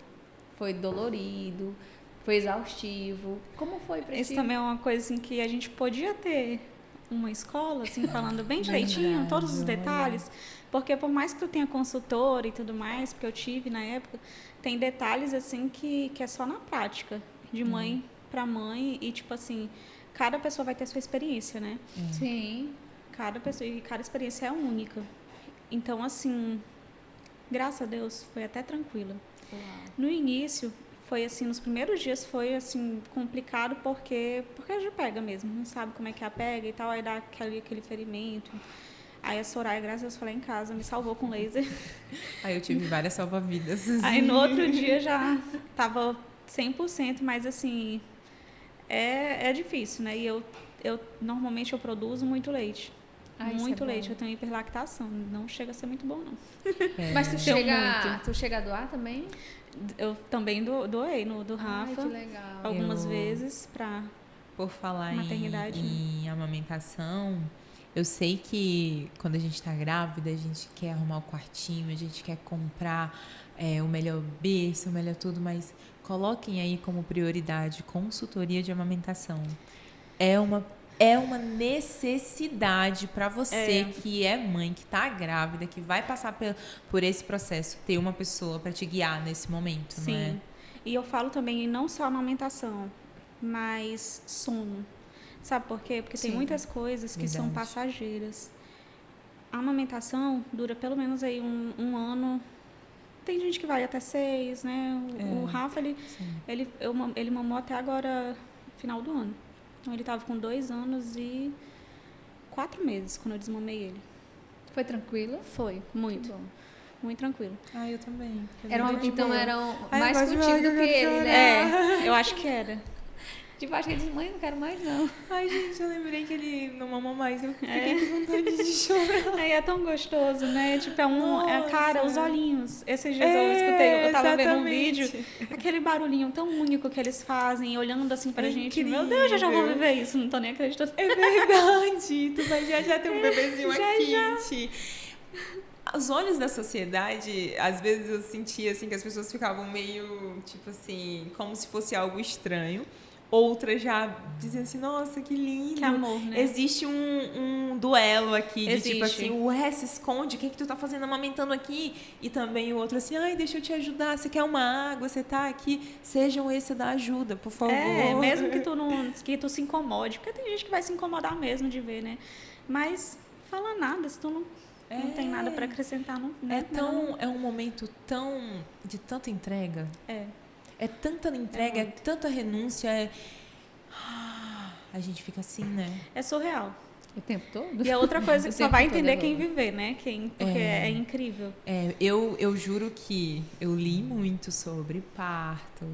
Foi dolorido, foi exaustivo. Como foi pra Isso ti? também é uma coisa assim que a gente podia ter uma escola, assim, falando bem direitinho, todos os detalhes. Porque por mais que tu tenha consultor e tudo mais, porque eu tive na época, tem detalhes assim que é só na prática, de mãe para mãe, e tipo assim, cada pessoa vai ter sua experiência, né? Sim. Cada pessoa, e cada experiência é única. Então, assim, graças a Deus, foi até tranquila. No início, foi assim, nos primeiros dias foi assim, complicado porque já pega mesmo, não sabe como é que a pega e tal, aí dá aquele ferimento. Aí a Soraya, graças a Deus, foi lá em casa, me salvou com laser. Aí eu tive várias salva-vidas. Aí no outro dia já tava 100%, mas assim, é difícil, né? E eu normalmente eu produzo muito leite. Muito leite, eu tenho hiperlactação, não chega a ser muito bom, não. Mas tu chega a doar também? Eu também doei do Rafa. Ai, que legal. Algumas vezes para Por falar maternidade, em amamentação, eu sei que quando a gente está grávida, a gente quer arrumar o quartinho, a gente quer comprar o melhor berço, o melhor tudo, mas coloquem aí como prioridade consultoria de amamentação. É uma necessidade para você que é mãe, que está grávida, que vai passar por esse processo, ter uma pessoa para te guiar nesse momento, Sim. não é? E eu falo também não só amamentação, mas sono. Sabe por quê? Porque tem muitas coisas que são passageiras. A amamentação dura pelo menos aí um ano. Tem gente que vai até 6, né? O Rafa, ele mamou até agora, final do ano. Então, ele estava com 2 anos e 4 meses quando eu desmamei ele. Foi tranquilo? Foi, muito. Muito tranquilo. Eu também. Então eram mais contigo do que ele, né? Eu acho que era. Tipo, acho que ele disse, mãe, não quero mais não. Ai, gente, eu lembrei que ele não mamou mais. Eu fiquei com vontade de chorar. Aí é tão gostoso, né? Tipo, cara, os olhinhos. Esses dias eu tava vendo um vídeo, aquele barulhinho tão único que eles fazem, olhando assim pra gente. Incrível. Meu Deus, eu já vou viver isso, não tô nem acreditando. É verdade. Tu vai já ter um bebezinho aqui. Os olhos da sociedade, às vezes eu sentia assim que as pessoas ficavam meio, tipo assim, como se fosse algo estranho. Outras já diziam assim, nossa, que lindo. Que amor, né? Existe um duelo aqui de tipo Existe. assim, ué, se esconde, o que tu tá fazendo amamentando aqui? E também o outro assim, ai, deixa eu te ajudar, você quer uma água, você tá aqui, sejam esse da ajuda, por favor. Mesmo que tu se incomode, porque tem gente que vai se incomodar mesmo de ver, né? Mas fala nada, se tu não tem nada para acrescentar, não. É um momento de tanta entrega. É tanta entrega, é tanta renúncia. A gente fica assim, né? É surreal. O tempo todo? E é outra coisa que só vai entender quem viver, né? Porque é incrível. Eu juro que eu li muito sobre parto,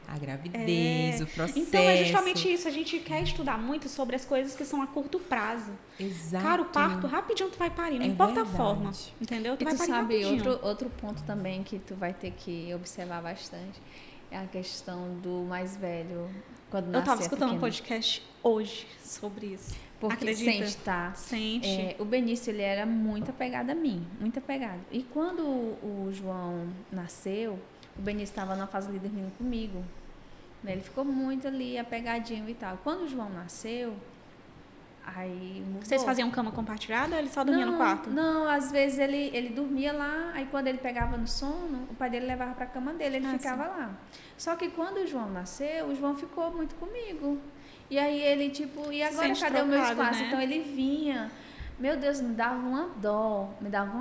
a gravidez, o processo. Então é justamente isso. A gente quer estudar muito sobre as coisas que são a curto prazo. Exato. Cara, o parto, rapidinho tu vai parir. Não importa a forma. Entendeu? Tu vai parir sabe, rapidinho. outro ponto também que tu vai ter que observar bastante é a questão do mais velho. Quando eu tava escutando um podcast hoje sobre isso. Porque acredita? Sente, tá? Sente. O Benício, ele era muito apegado a mim. Muito apegado. E quando o João nasceu, o Benício estava na fase ali dormindo comigo. Ele ficou muito ali apegadinho e tal. Quando o João nasceu, Aí mudou. Vocês faziam cama compartilhada ou ele só dormia no quarto? Não, às vezes ele dormia lá, aí quando ele pegava no sono, o pai dele levava pra cama dele, ele ficava lá. Só que quando o João nasceu, o João ficou muito comigo. E aí ele, tipo, e agora cadê o meu espaço? Né? Então ele vinha, meu Deus, me dava uma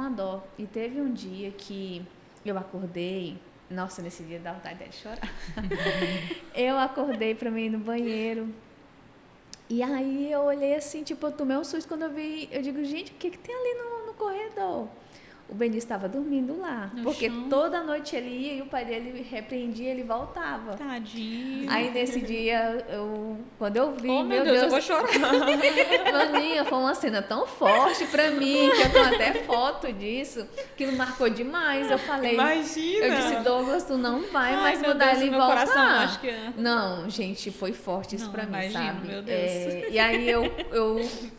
dó. E teve um dia que eu acordei, nossa, nesse dia dá vontade de chorar. Eu acordei pra mim ir no banheiro. E aí eu olhei assim, tipo, eu tomei um susto quando eu vi, eu digo, gente, o que tem ali no corredor? O Benício estava dormindo lá, porque toda noite ele ia e o pai dele repreendia, ele voltava. Tadinho. Aí nesse dia, quando eu vi, meu Deus, eu vou chorar. Maninha, foi uma cena tão forte pra mim, que eu tenho até foto disso, que me marcou demais. Eu falei, imagina! Eu disse, Douglas, tu não vai mais mudar ele e voltar. Coração, acho que é. Não, gente, foi forte isso pra mim, imagino, sabe? Meu Deus. E aí eu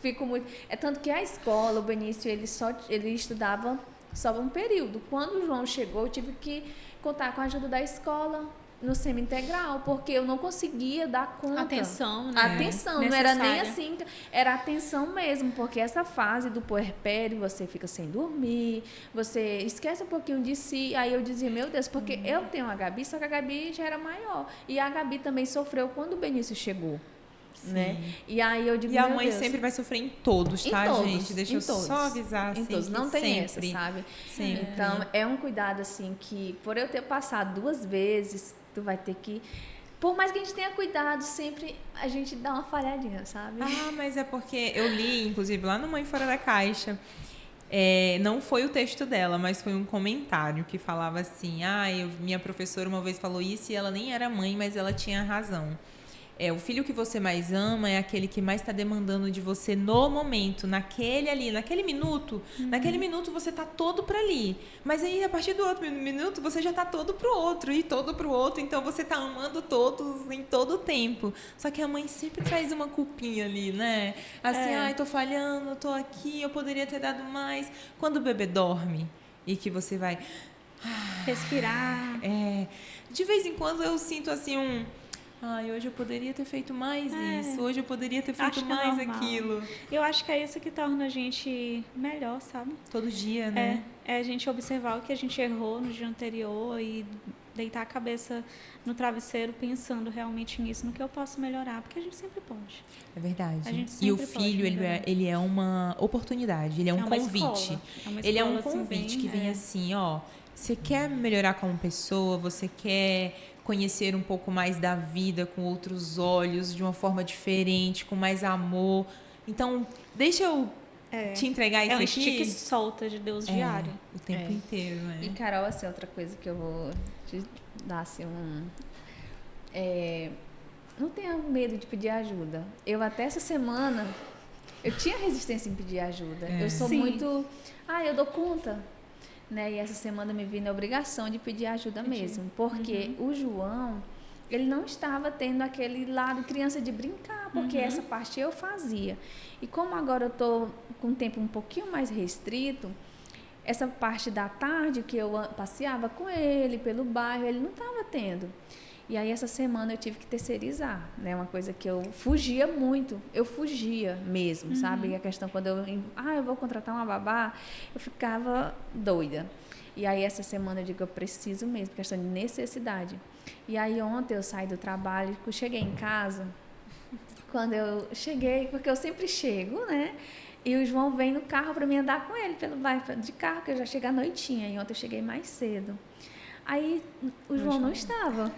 fico muito... É tanto que a escola, o Benício, ele estudava só um período. Quando o João chegou, eu tive que contar com a ajuda da escola no semi-integral, porque eu não conseguia dar conta. Atenção, né? Atenção, não era nem assim, era atenção mesmo, porque essa fase do puerpério, você fica sem dormir, você esquece um pouquinho de si, aí eu dizia, meu Deus, porque eu tenho a Gabi, só que a Gabi já era maior, e a Gabi também sofreu quando o Benício chegou. Né? E aí eu digo, e a mãe sempre vai sofrer em todos, tá, gente? Deixa eu só avisar, assim, em todos. Não tem sempre, essa, sabe? Sempre. Então, é um cuidado, assim, que por eu ter passado 2 vezes, tu vai ter que... Por mais que a gente tenha cuidado, sempre a gente dá uma falhadinha, sabe? Ah, mas é porque eu li, inclusive, lá no Mãe Fora da Caixa, não foi o texto dela, mas foi um comentário que falava assim, minha professora uma vez falou isso e ela nem era mãe, mas ela tinha razão. O filho que você mais ama é aquele que mais está demandando de você no momento, naquele minuto. Naquele minuto você tá todo para ali. Mas aí, a partir do outro minuto, você já tá todo pro outro e todo pro outro. Então, você tá amando todos em todo o tempo. Só que a mãe sempre traz uma culpinha ali, né? Assim, tô falhando, tô aqui, eu poderia ter dado mais. Quando o bebê dorme e que você vai... respirar. De vez em quando eu sinto assim hoje eu poderia ter feito mais isso, hoje eu poderia ter feito mais aquilo. Eu acho que é isso que torna a gente melhor, sabe? Todo dia, né? É a gente observar o que a gente errou no dia anterior e deitar a cabeça no travesseiro pensando realmente nisso, no que eu posso melhorar, porque a gente sempre pode. É verdade. A gente sempre e o filho, ele é uma oportunidade, ele é um convite. Ele é um convite que vem assim, você quer melhorar como pessoa, você quer conhecer um pouco mais da vida com outros olhos, de uma forma diferente, com mais amor. Então, deixa eu te entregar isso aqui. É um estica e solta de Deus diário. O tempo inteiro, né? E, Carol, assim, outra coisa que eu vou te dar, assim, não tenha medo de pedir ajuda. Eu, até essa semana, eu tinha resistência em pedir ajuda. Eu sou muito... eu dou conta. Né? E essa semana me vi na obrigação de pedir ajuda mesmo, porque o João, ele não estava tendo aquele lado criança de brincar, porque essa parte eu fazia. E como agora eu estou com um tempo um pouquinho mais restrito, essa parte da tarde que eu passeava com ele pelo bairro, ele não estava tendo. E aí essa semana eu tive que terceirizar, né? Uma coisa que eu fugia muito, eu fugia mesmo, sabe? E a questão quando eu vou contratar uma babá, eu ficava doida. E aí essa semana eu digo, eu preciso mesmo, questão de necessidade. E aí ontem eu saí do trabalho, cheguei em casa, quando eu cheguei, porque eu sempre chego, né? E o João vem no carro para mim andar com ele pelo bairro de carro, que eu já chego à noitinha, e ontem eu cheguei mais cedo. Aí o João não estava.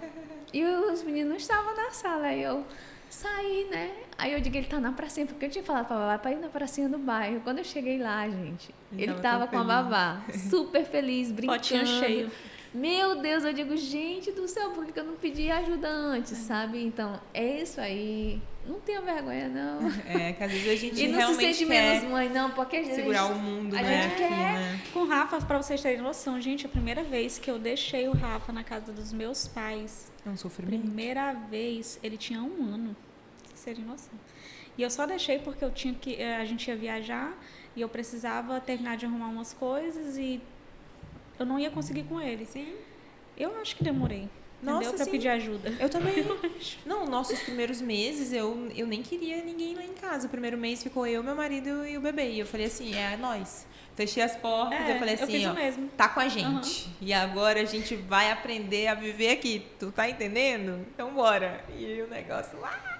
E os meninos não estavam na sala. Aí eu saí, né? Aí eu digo, ele tá na pracinha, porque eu tinha falado pra babá pra ir na pracinha do bairro. Quando eu cheguei lá, gente, ele tava com a babá, super feliz, brincando. Potinho cheio. Meu Deus, eu digo, gente do céu, por que eu não pedi ajuda antes, sabe? Então, é isso aí. Não tenha vergonha, não. Que às vezes a gente e não realmente se sente menos mãe, não, porque a gente... segurar o mundo, a né? gente quer... né? Com o Rafa, pra vocês terem noção, gente, a primeira vez que eu deixei o Rafa na casa dos meus pais... É um sofrimento. Primeira vez, ele tinha 1 ano, pra vocês terem noção. E eu só deixei porque a gente ia viajar e eu precisava terminar de arrumar umas coisas e eu não ia conseguir com ele. Sim. Eu acho que demorei Nossa, entendeu? Pra sim. pedir ajuda. Eu também. Não, nossos primeiros meses, eu nem queria ninguém lá em casa. O primeiro mês ficou eu, meu marido e o bebê. E eu falei assim, é nós. Fechei as portas, eu falei assim, fiz ó, o mesmo. tá com a gente. E agora a gente vai aprender a viver aqui. Tu tá entendendo? Então bora. E o negócio lá.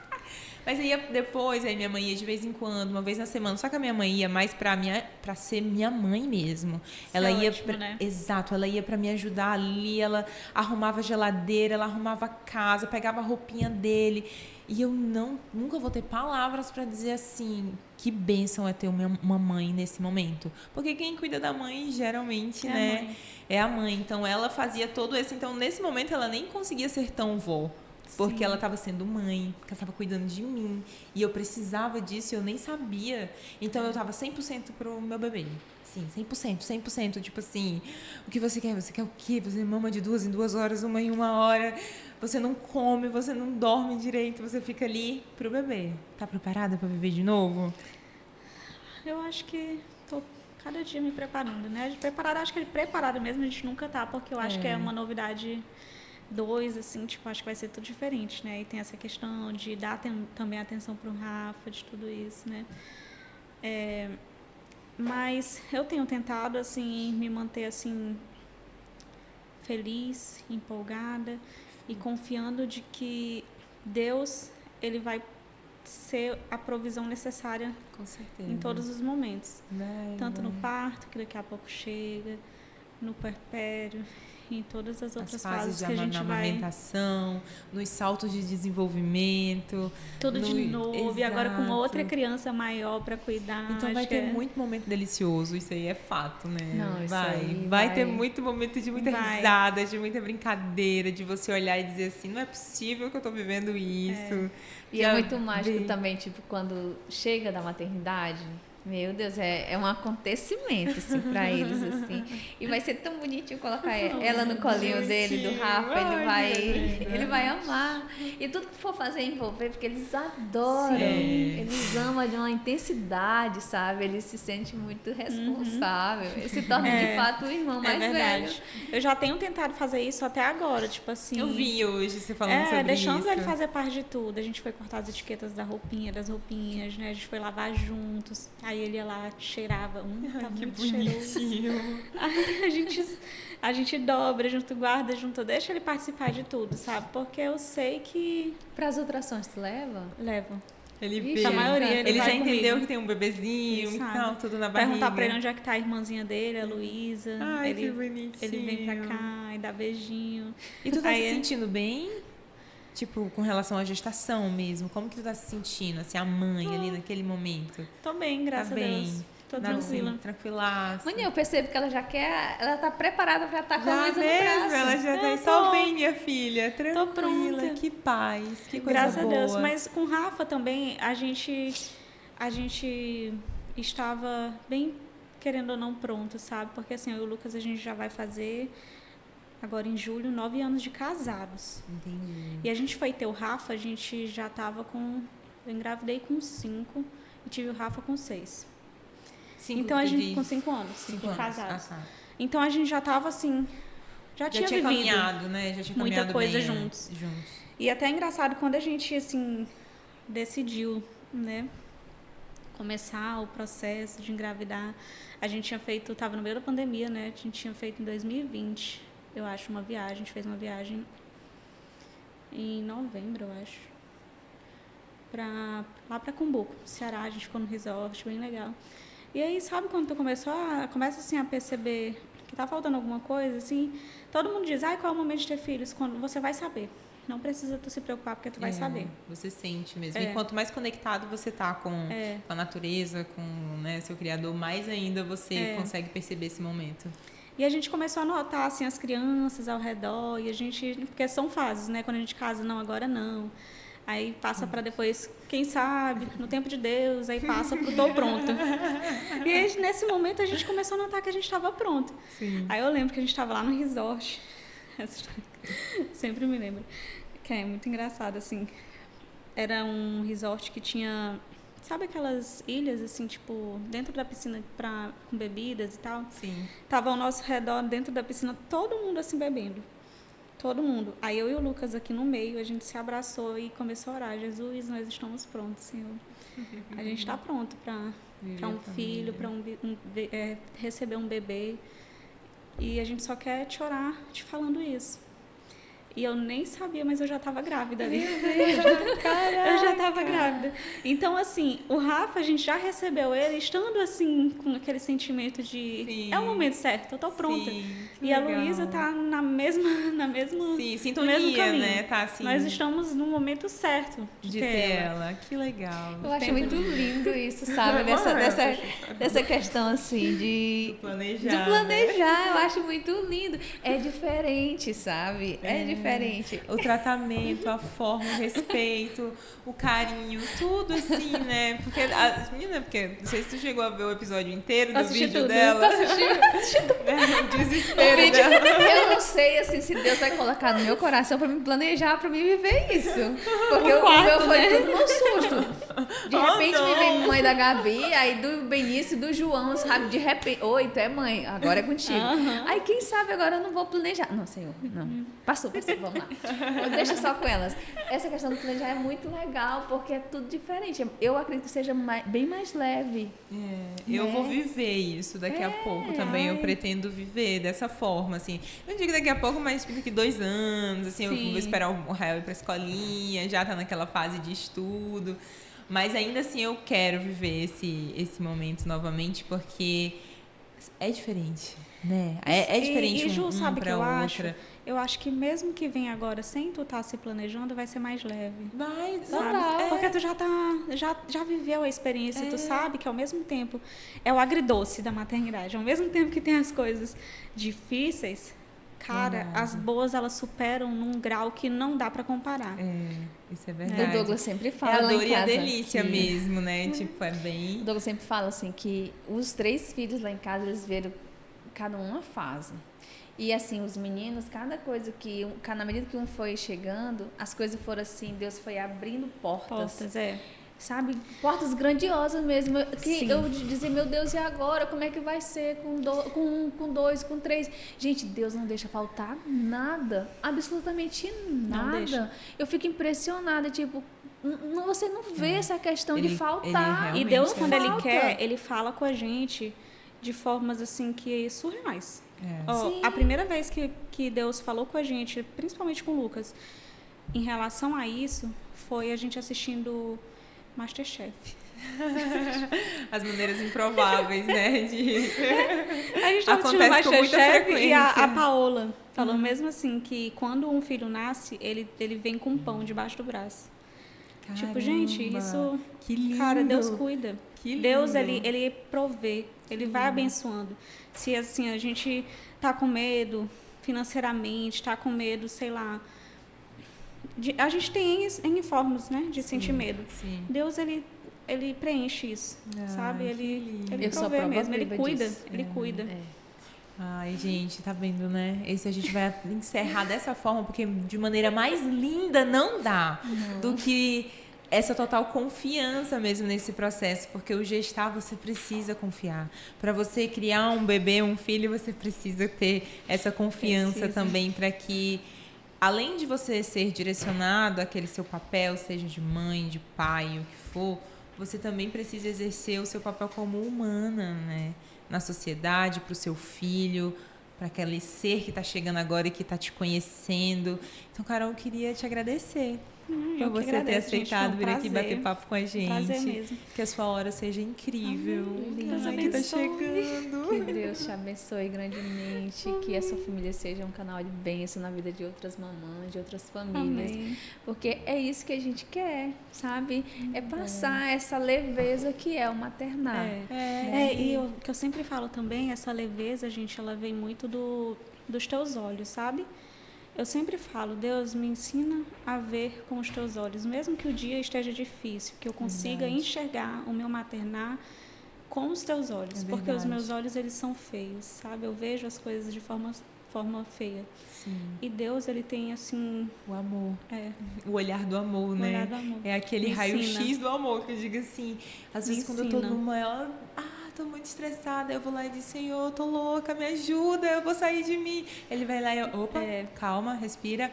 Mas aí depois, aí minha mãe ia de vez em quando, uma vez na semana. Só que a minha mãe ia mais pra ser minha mãe mesmo. Ela ia ótimo, né? Exato, ela ia pra me ajudar ali, ela arrumava a geladeira, ela arrumava a casa, pegava a roupinha dele. E eu nunca vou ter palavras pra dizer assim, que bênção é ter uma mãe nesse momento. Porque quem cuida da mãe, geralmente, né, é a mãe. Então ela fazia todo esse. Então nesse momento ela nem conseguia ser tão vó. Porque ela estava sendo mãe, porque ela estava cuidando de mim. E eu precisava disso e eu nem sabia. Então eu estava 100% pro meu bebê. Sim, 100%, 100%. Tipo assim, o que você quer? Você quer o quê? Você mama de 2 em 2 horas, uma em 1 hora. Você não come, você não dorme direito. Você fica ali pro bebê. Tá preparada para viver de novo? Eu acho que tô cada dia me preparando, né? De preparada, acho que preparada mesmo a gente nunca tá, porque eu acho que é uma novidade... 2, assim, tipo, acho que vai ser tudo diferente, né? E tem essa questão de dar também atenção pro Rafa, de tudo isso, né? Mas eu tenho tentado, assim, me manter, assim, feliz, empolgada e confiando de que Deus, ele vai ser a provisão necessária Com certeza. em todos os momentos. Tanto no vai. parto, que daqui a pouco chega, no puerpério, em todas as outras fases fases que a gente vai... amamentação, nos saltos de desenvolvimento. Tudo de novo, Exato. E agora com outra criança maior para cuidar. Então vai ter muito momento delicioso, isso aí é fato, né? Não, isso vai. aí Vai ter muito momento de muita risada, de muita brincadeira, de você olhar e dizer assim, não é possível que eu tô vivendo isso. E é muito mágico também, tipo, quando chega da maternidade, meu Deus, é um acontecimento, assim, pra eles, assim. E vai ser tão bonitinho colocar ela no colinho dele, do Rafa, ele vai amar. E tudo que for fazer envolver, porque eles adoram, eles amam de uma intensidade, sabe? Eles se sentem muito responsável. Ele se torna, de fato, o irmão mais velho. Eu já tenho tentado fazer isso até agora, tipo assim... Eu vi hoje você falando sobre deixando isso. ele fazer parte de tudo. A gente foi cortar as etiquetas das roupinhas, né? A gente foi lavar juntos. Aí ele ia lá, cheirava. Tá muito cheiroso. Aí a gente dobra junto, guarda junto, deixa ele participar de tudo, sabe? Porque eu sei que... Para as ultrassons, tu leva? Levo. Ele Ixi, vê. A maioria, ele já vai entendeu comigo. que tem um bebezinho e tal, tudo na barriga. Perguntar pra ele onde é que tá a irmãzinha dele, a Luísa. Ai, que bonitinho. Ele vem pra cá e dá beijinho. E tu tá se sentindo bem? Tipo, com relação à gestação mesmo, como que tu tá se sentindo, assim, a mãe ali naquele momento? Tô bem, graças a Deus. Tô tranquila. Tranquilaça. Mãe, eu percebo que ela já quer, ela tá preparada pra estar com a Luísa no mesmo, braço. ela já tá aí, só vem minha filha, tranquila, pronta. que paz, que coisa Graças boa. a Deus, mas com o Rafa também, a gente estava bem, querendo ou não, pronto, sabe? Porque assim, eu e o Lucas, a gente já vai fazer, agora em julho, 9 anos de casados. Entendi. E a gente foi ter o Rafa, a gente já tava com... Eu engravidei com 5 e tive o Rafa com 6. Então a gente, com 5 anos, 5 casados. Então a gente já tava assim, já tinha vivido caminhado, né? Já tinha muita caminhado coisa bem juntos. juntos. E até é engraçado quando a gente assim decidiu, né, começar o processo de engravidar. A gente tinha feito, tava no meio da pandemia, né? A gente tinha feito em 2020, eu acho, uma viagem. A gente fez uma viagem em novembro, eu acho, lá pra Cumbuco, Ceará. A gente ficou no resort, bem legal. E aí, sabe quando tu começa assim a perceber que tá faltando alguma coisa, assim? Todo mundo diz, qual é o momento de ter filhos? Quando você vai saber. Não precisa tu se preocupar, porque tu vai saber. Você sente mesmo. E quanto mais conectado você tá com a natureza, com, né, seu criador, mais ainda você consegue perceber esse momento. E a gente começou a notar, assim, as crianças ao redor, e a gente... Porque são fases, né? Quando a gente casa, não, agora não. Aí passa para depois, quem sabe, no tempo de Deus, aí passa pro tô pronta. E aí, nesse momento a gente começou a notar que a gente estava pronto. Sim. Aí eu lembro que a gente estava lá no resort, sempre me lembro, que é muito engraçado, assim. Era um resort que tinha, sabe aquelas ilhas, assim, tipo, dentro da piscina com bebidas e tal? Sim. Tava ao nosso redor, dentro da piscina, todo mundo assim bebendo. todo mundo. Aí eu e o Lucas aqui no meio, a gente se abraçou e começou a orar. Jesus, nós estamos prontos, Senhor. A gente está pronto para um filho, para receber um bebê. E a gente só quer te orar te falando isso. E eu nem sabia, mas eu já estava grávida ali. Eu já estava grávida. Então, assim, o Rafa, a gente já recebeu ele estando, assim, com aquele sentimento de... Sim. É o momento certo, eu tô pronta. Sim, e a Luísa tá na mesma Sim, sintonia, no mesmo caminho. né? Tá, assim, Nós estamos no momento certo de ter ela. Que legal. Eu acho muito lindo isso, sabe? Dessa questão, assim, de planejar. Eu acho muito lindo. É diferente, sabe? É diferente. O tratamento, a forma, o respeito, o carinho, tudo assim, né? Porque as meninas, não sei se tu chegou a ver o episódio inteiro do vídeo dela. Assisti tudo. O desespero dela. Eu não sei, assim, se Deus vai colocar no meu coração pra me planejar, pra me viver isso. Porque o meu foi tudo no susto. De repente me vem mãe da Gabi, aí do Benício, do João, sabe? De repente, oi, tu é mãe, agora é contigo. Aí quem sabe agora eu não vou planejar. Não, Senhor, não. Passou, vamos lá. Deixa só com elas. Essa questão do planejar é muito legal, porque é tudo diferente. Eu acredito que seja bem mais leve. Eu vou viver isso daqui a pouco também. Eu pretendo viver dessa forma, assim. Eu não digo daqui a pouco, mas daqui 2 anos, assim, eu vou esperar o Rael ir pra escolinha, já tá naquela fase de estudo. Mas ainda assim eu quero viver esse momento novamente, porque é diferente, né? É diferente Ju, sabe pra que eu outra. acho? Eu acho que mesmo que venha agora sem tu estar se planejando, vai ser mais leve. Vai, sabe? Porque tu já viveu a experiência, tu sabe que ao mesmo tempo é o agridoce da maternidade. Ao mesmo tempo que tem as coisas difíceis, cara, as boas elas superam num grau que não dá pra comparar. Isso é verdade. O Douglas sempre fala é a dor lá em e casa, a delícia mesmo, né? Tipo, é bem... O Douglas sempre fala assim que os 3 filhos lá em casa, eles viram cada uma fase. E assim, os meninos, cada coisa que... Na medida que um foi chegando, as coisas foram assim, Deus foi abrindo portas. Sabe? Portas grandiosas mesmo. Que eu dizia, meu Deus, e agora? Como é que vai ser com 2, com 3? Gente, Deus não deixa faltar nada. Absolutamente nada. Eu fico impressionada, tipo... Você não vê essa questão de faltar. E Deus, quando Ele quer, Ele fala com a gente de formas assim que surreais. A primeira vez que Deus falou com a gente, principalmente com o Lucas, em relação a isso, foi a gente assistindo Masterchef. As maneiras improváveis, né? A gente estava assistindo Masterchef e a Paola falou mesmo assim que quando um filho nasce, ele vem com um pão debaixo do braço. Caramba, tipo, gente, isso... Que lindo. Cara, Deus cuida. Que lindo. Deus, ele provê. Ele vai abençoando. Se, assim, a gente tá com medo financeiramente, tá com medo, sei lá... a gente tem N formas, né, de sentir medo. Deus, ele preenche isso, sabe? Ele provê mesmo, ele cuida. Ele cuida. Ai, gente, tá vendo, né? Esse a gente vai encerrar dessa forma, porque de maneira mais linda não dá do que essa total confiança mesmo nesse processo, porque o gestar você precisa confiar. Para você criar um bebê, um filho, você precisa ter essa confiança também para que, além de você ser direcionado àquele seu papel, seja de mãe, de pai, o que for, você também precisa exercer o seu papel como humana, né? Na sociedade, para o seu filho, para aquele ser que está chegando agora e que está te conhecendo. Então, Carol, eu queria te agradecer por você ter aceitado vir aqui bater papo com a gente. Prazer mesmo. Que a sua hora seja incrível. Deus que tá chegando. Que Deus te abençoe grandemente. Que a sua família seja um canal de bênção na vida de outras mamães, de outras famílias. Amém. Porque é isso que a gente quer, sabe? É passar essa leveza que é o maternar. E o que eu sempre falo também, essa leveza, gente, ela vem muito dos teus olhos, sabe? Eu sempre falo, Deus, me ensina a ver com os teus olhos, mesmo que o dia esteja difícil, que eu consiga enxergar o meu maternar com os teus olhos, porque os meus olhos, eles são feios, sabe? Eu vejo as coisas de forma feia. Sim. E Deus, ele tem, assim... O amor. O olhar do amor, né? Do amor. É aquele raio-x do amor, que eu digo assim, às vezes quando eu tô no maior... tô muito estressada. Eu vou lá e digo, Senhor, eu tô louca, me ajuda, eu vou sair de mim. Ele vai lá e eu, opa, calma, respira,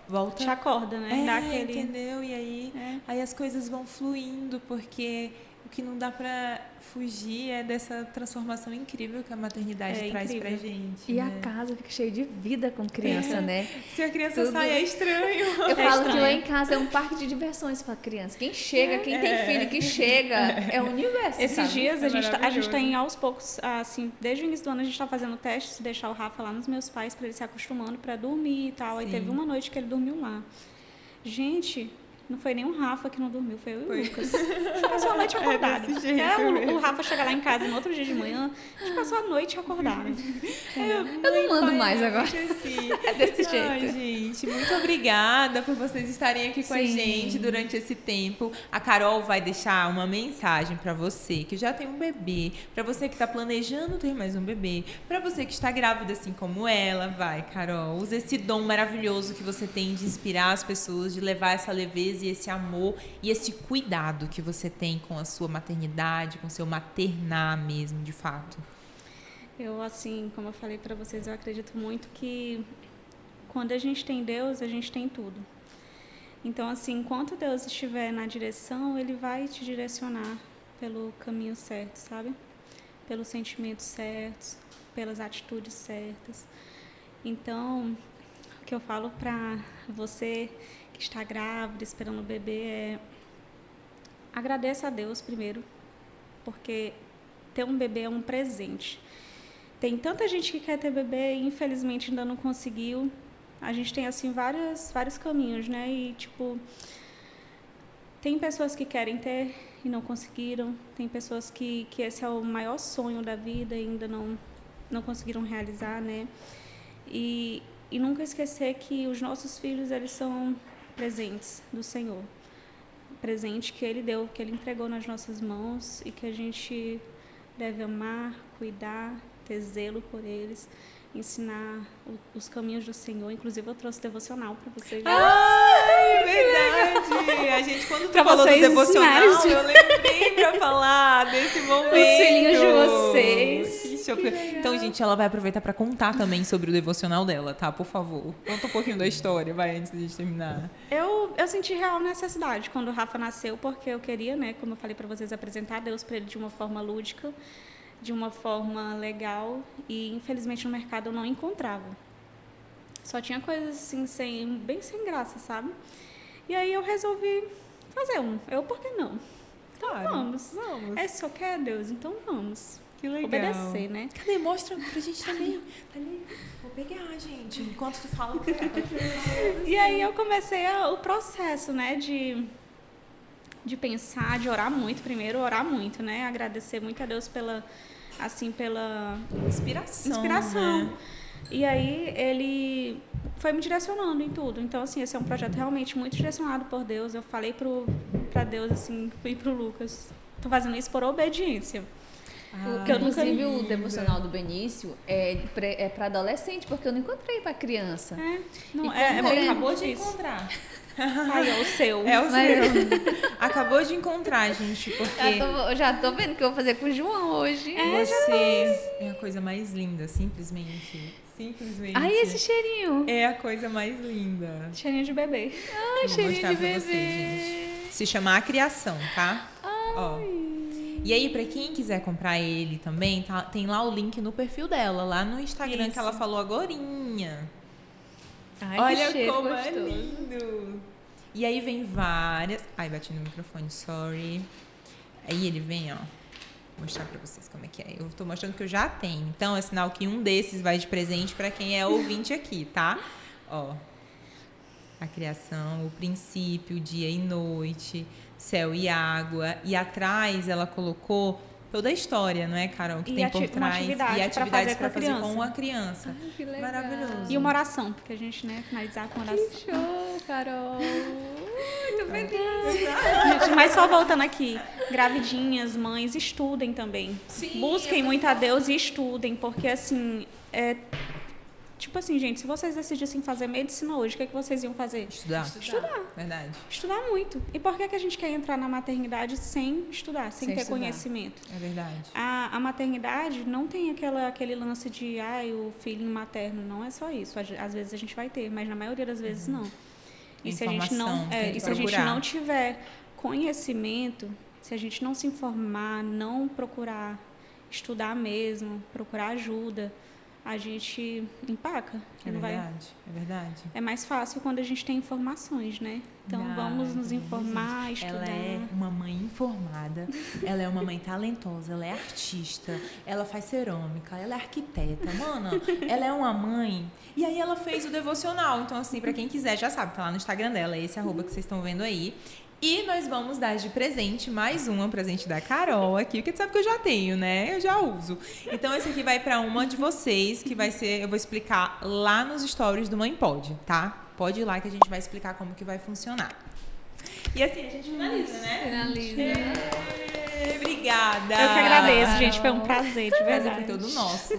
volta. Te acorda, né? Dá aquele... entendeu? E aí, aí as coisas vão fluindo, porque o que não dá pra fugir é dessa transformação incrível que a maternidade traz pra gente. E a casa fica cheia de vida com criança, né? Se a criança sai, é estranho. Eu falo que lá em casa é um parque de diversões pra criança. Quem chega, quem tem filho que chega, é o universo. Esses dias a gente tem aos poucos, assim, desde o início do ano a gente tá fazendo testes de deixar o Rafa lá nos meus pais pra ele se acostumando pra dormir e tal. Aí teve uma noite que ele dormiu lá. Gente, não foi nem o Rafa que não dormiu, foi eu e o Lucas. A gente passou a noite acordado. O Rafa chega lá em casa no outro dia de manhã, a gente passou a noite acordado. Eu não mando mais agora. Assim. É desse jeito. Ai, gente, muito obrigada por vocês estarem aqui com a gente durante esse tempo. A Carol vai deixar uma mensagem para você que já tem um bebê, para você que está planejando ter mais um bebê, para você que está grávida assim como ela. Vai, Carol, usa esse dom maravilhoso que você tem de inspirar as pessoas, de levar essa leveza e esse amor e esse cuidado que você tem com a sua maternidade, com o seu maternar mesmo, de fato. Eu, assim, como eu falei para vocês, eu acredito muito que quando a gente tem Deus, a gente tem tudo. Então, assim, enquanto Deus estiver na direção, Ele vai te direcionar pelo caminho certo, sabe? Pelos sentimentos certos, pelas atitudes certas. Então, o que eu falo para você que está grávida, esperando o bebê, é agradeça a Deus primeiro, porque ter um bebê é um presente. Tem tanta gente que quer ter bebê e infelizmente ainda não conseguiu. A gente tem assim vários caminhos, né? E tipo, tem pessoas que querem ter e não conseguiram, tem pessoas que esse é o maior sonho da vida e ainda não conseguiram realizar, né? E nunca esquecer que os nossos filhos, eles são presentes do Senhor, presente que Ele deu, que Ele entregou nas nossas mãos e que a gente deve amar, cuidar, ter zelo por eles, ensinar os caminhos do Senhor. Inclusive eu trouxe devocional para vocês. Ai, verdade! A gente, quando tu falou do devocional, eu lembrei pra falar desse momento. Os filhinhos de vocês. Então, gente, ela vai aproveitar pra contar também sobre o devocional dela, tá? Por favor, conta um pouquinho da história, vai, antes de a gente terminar. Eu senti real necessidade quando o Rafa nasceu, porque eu queria, né, como eu falei pra vocês, apresentar Deus pra ele de uma forma lúdica, de uma forma legal, e infelizmente no mercado eu não encontrava. Só tinha coisas assim, bem sem graça, sabe? E aí eu resolvi fazer um. Por que não? Então claro, vamos. É só quer Deus, então vamos. Que legal. Obedecer, né? Cadê? Mostra pra gente também. Ali. Vou pegar, gente. Enquanto tu fala. E aí eu comecei o processo, né, de pensar, de orar muito primeiro, né? Agradecer muito a Deus pela inspiração. Né? E aí ele foi me direcionando em tudo. Então, assim, esse é um projeto realmente muito direcionado por Deus. Eu falei pra Deus, assim, e pro Lucas, tô fazendo isso por obediência. Porque inclusive o devocional do Benício é para adolescente, porque eu não encontrei para criança. Acabou de encontrar. Aí é o seu. É o seu. Acabou de encontrar, gente, porque... Eu já tô vendo o que eu vou fazer com o João hoje. Você é a coisa mais linda, simplesmente. Ai, esse cheirinho. É a coisa mais linda. Cheirinho de bebê. Ai, cheirinho de bebê. Vocês, gente. Se chama A Criação, tá? Ó. E aí, pra quem quiser comprar ele também, tem lá o link no perfil dela, lá no Instagram. Isso. Que ela falou agorinha. Ai, olha que como gostoso. É lindo. E aí vem várias... Ai, bati no microfone, sorry. Aí ele vem, ó. Vou mostrar pra vocês como é que é. Eu tô mostrando que eu já tenho. Então, é sinal que um desses vai de presente pra quem é ouvinte aqui, tá? Ó. A criação, o princípio, dia e noite, céu e água. E atrás ela colocou toda a história, não é, Carol? Que tem por trás. E atividades para fazer com a criança. Ai, que legal. Maravilhoso. E uma oração, porque a gente, né, finalizar com oração. Que show, Carol. Muito feliz. Gente, mas só voltando aqui, gravidinhas, mães, estudem também. Sim, busquem muito a Deus e estudem, porque assim, Tipo assim, gente, se vocês decidissem fazer medicina hoje, o que vocês iam fazer? Estudar. Estudar. Verdade. Estudar muito. E por que a gente quer entrar na maternidade sem estudar, sem ter estudar. conhecimento? É verdade. A maternidade não tem aquele lance de, o filhinho materno. Não é só isso. Às vezes a gente vai ter, mas na maioria das vezes não. E se a gente não, se a gente não tiver conhecimento, se a gente não se informar, não procurar estudar mesmo, procurar ajuda, a gente empaca. É verdade, é verdade. É mais fácil quando a gente tem informações, né? Então vamos nos informar, estudar. Ela é uma mãe informada, ela é uma mãe talentosa, ela é artista, ela faz cerâmica, ela é arquiteta, mana, ela é uma mãe. E aí ela fez o devocional, então assim, pra quem quiser já sabe, tá lá no Instagram dela, esse @ que vocês estão vendo aí. E nós vamos dar de presente mais um presente da Carol aqui, porque tu sabe que eu já tenho, né? Eu já uso. Então esse aqui vai para uma de vocês, que vai ser, eu vou explicar lá nos stories do Mãe Pode, tá? Pode ir lá que a gente vai explicar como que vai funcionar. E assim a gente finaliza, né? Finaliza. Obrigada. Eu que agradeço, gente. Foi um prazer, de verdade. Foi todo nosso.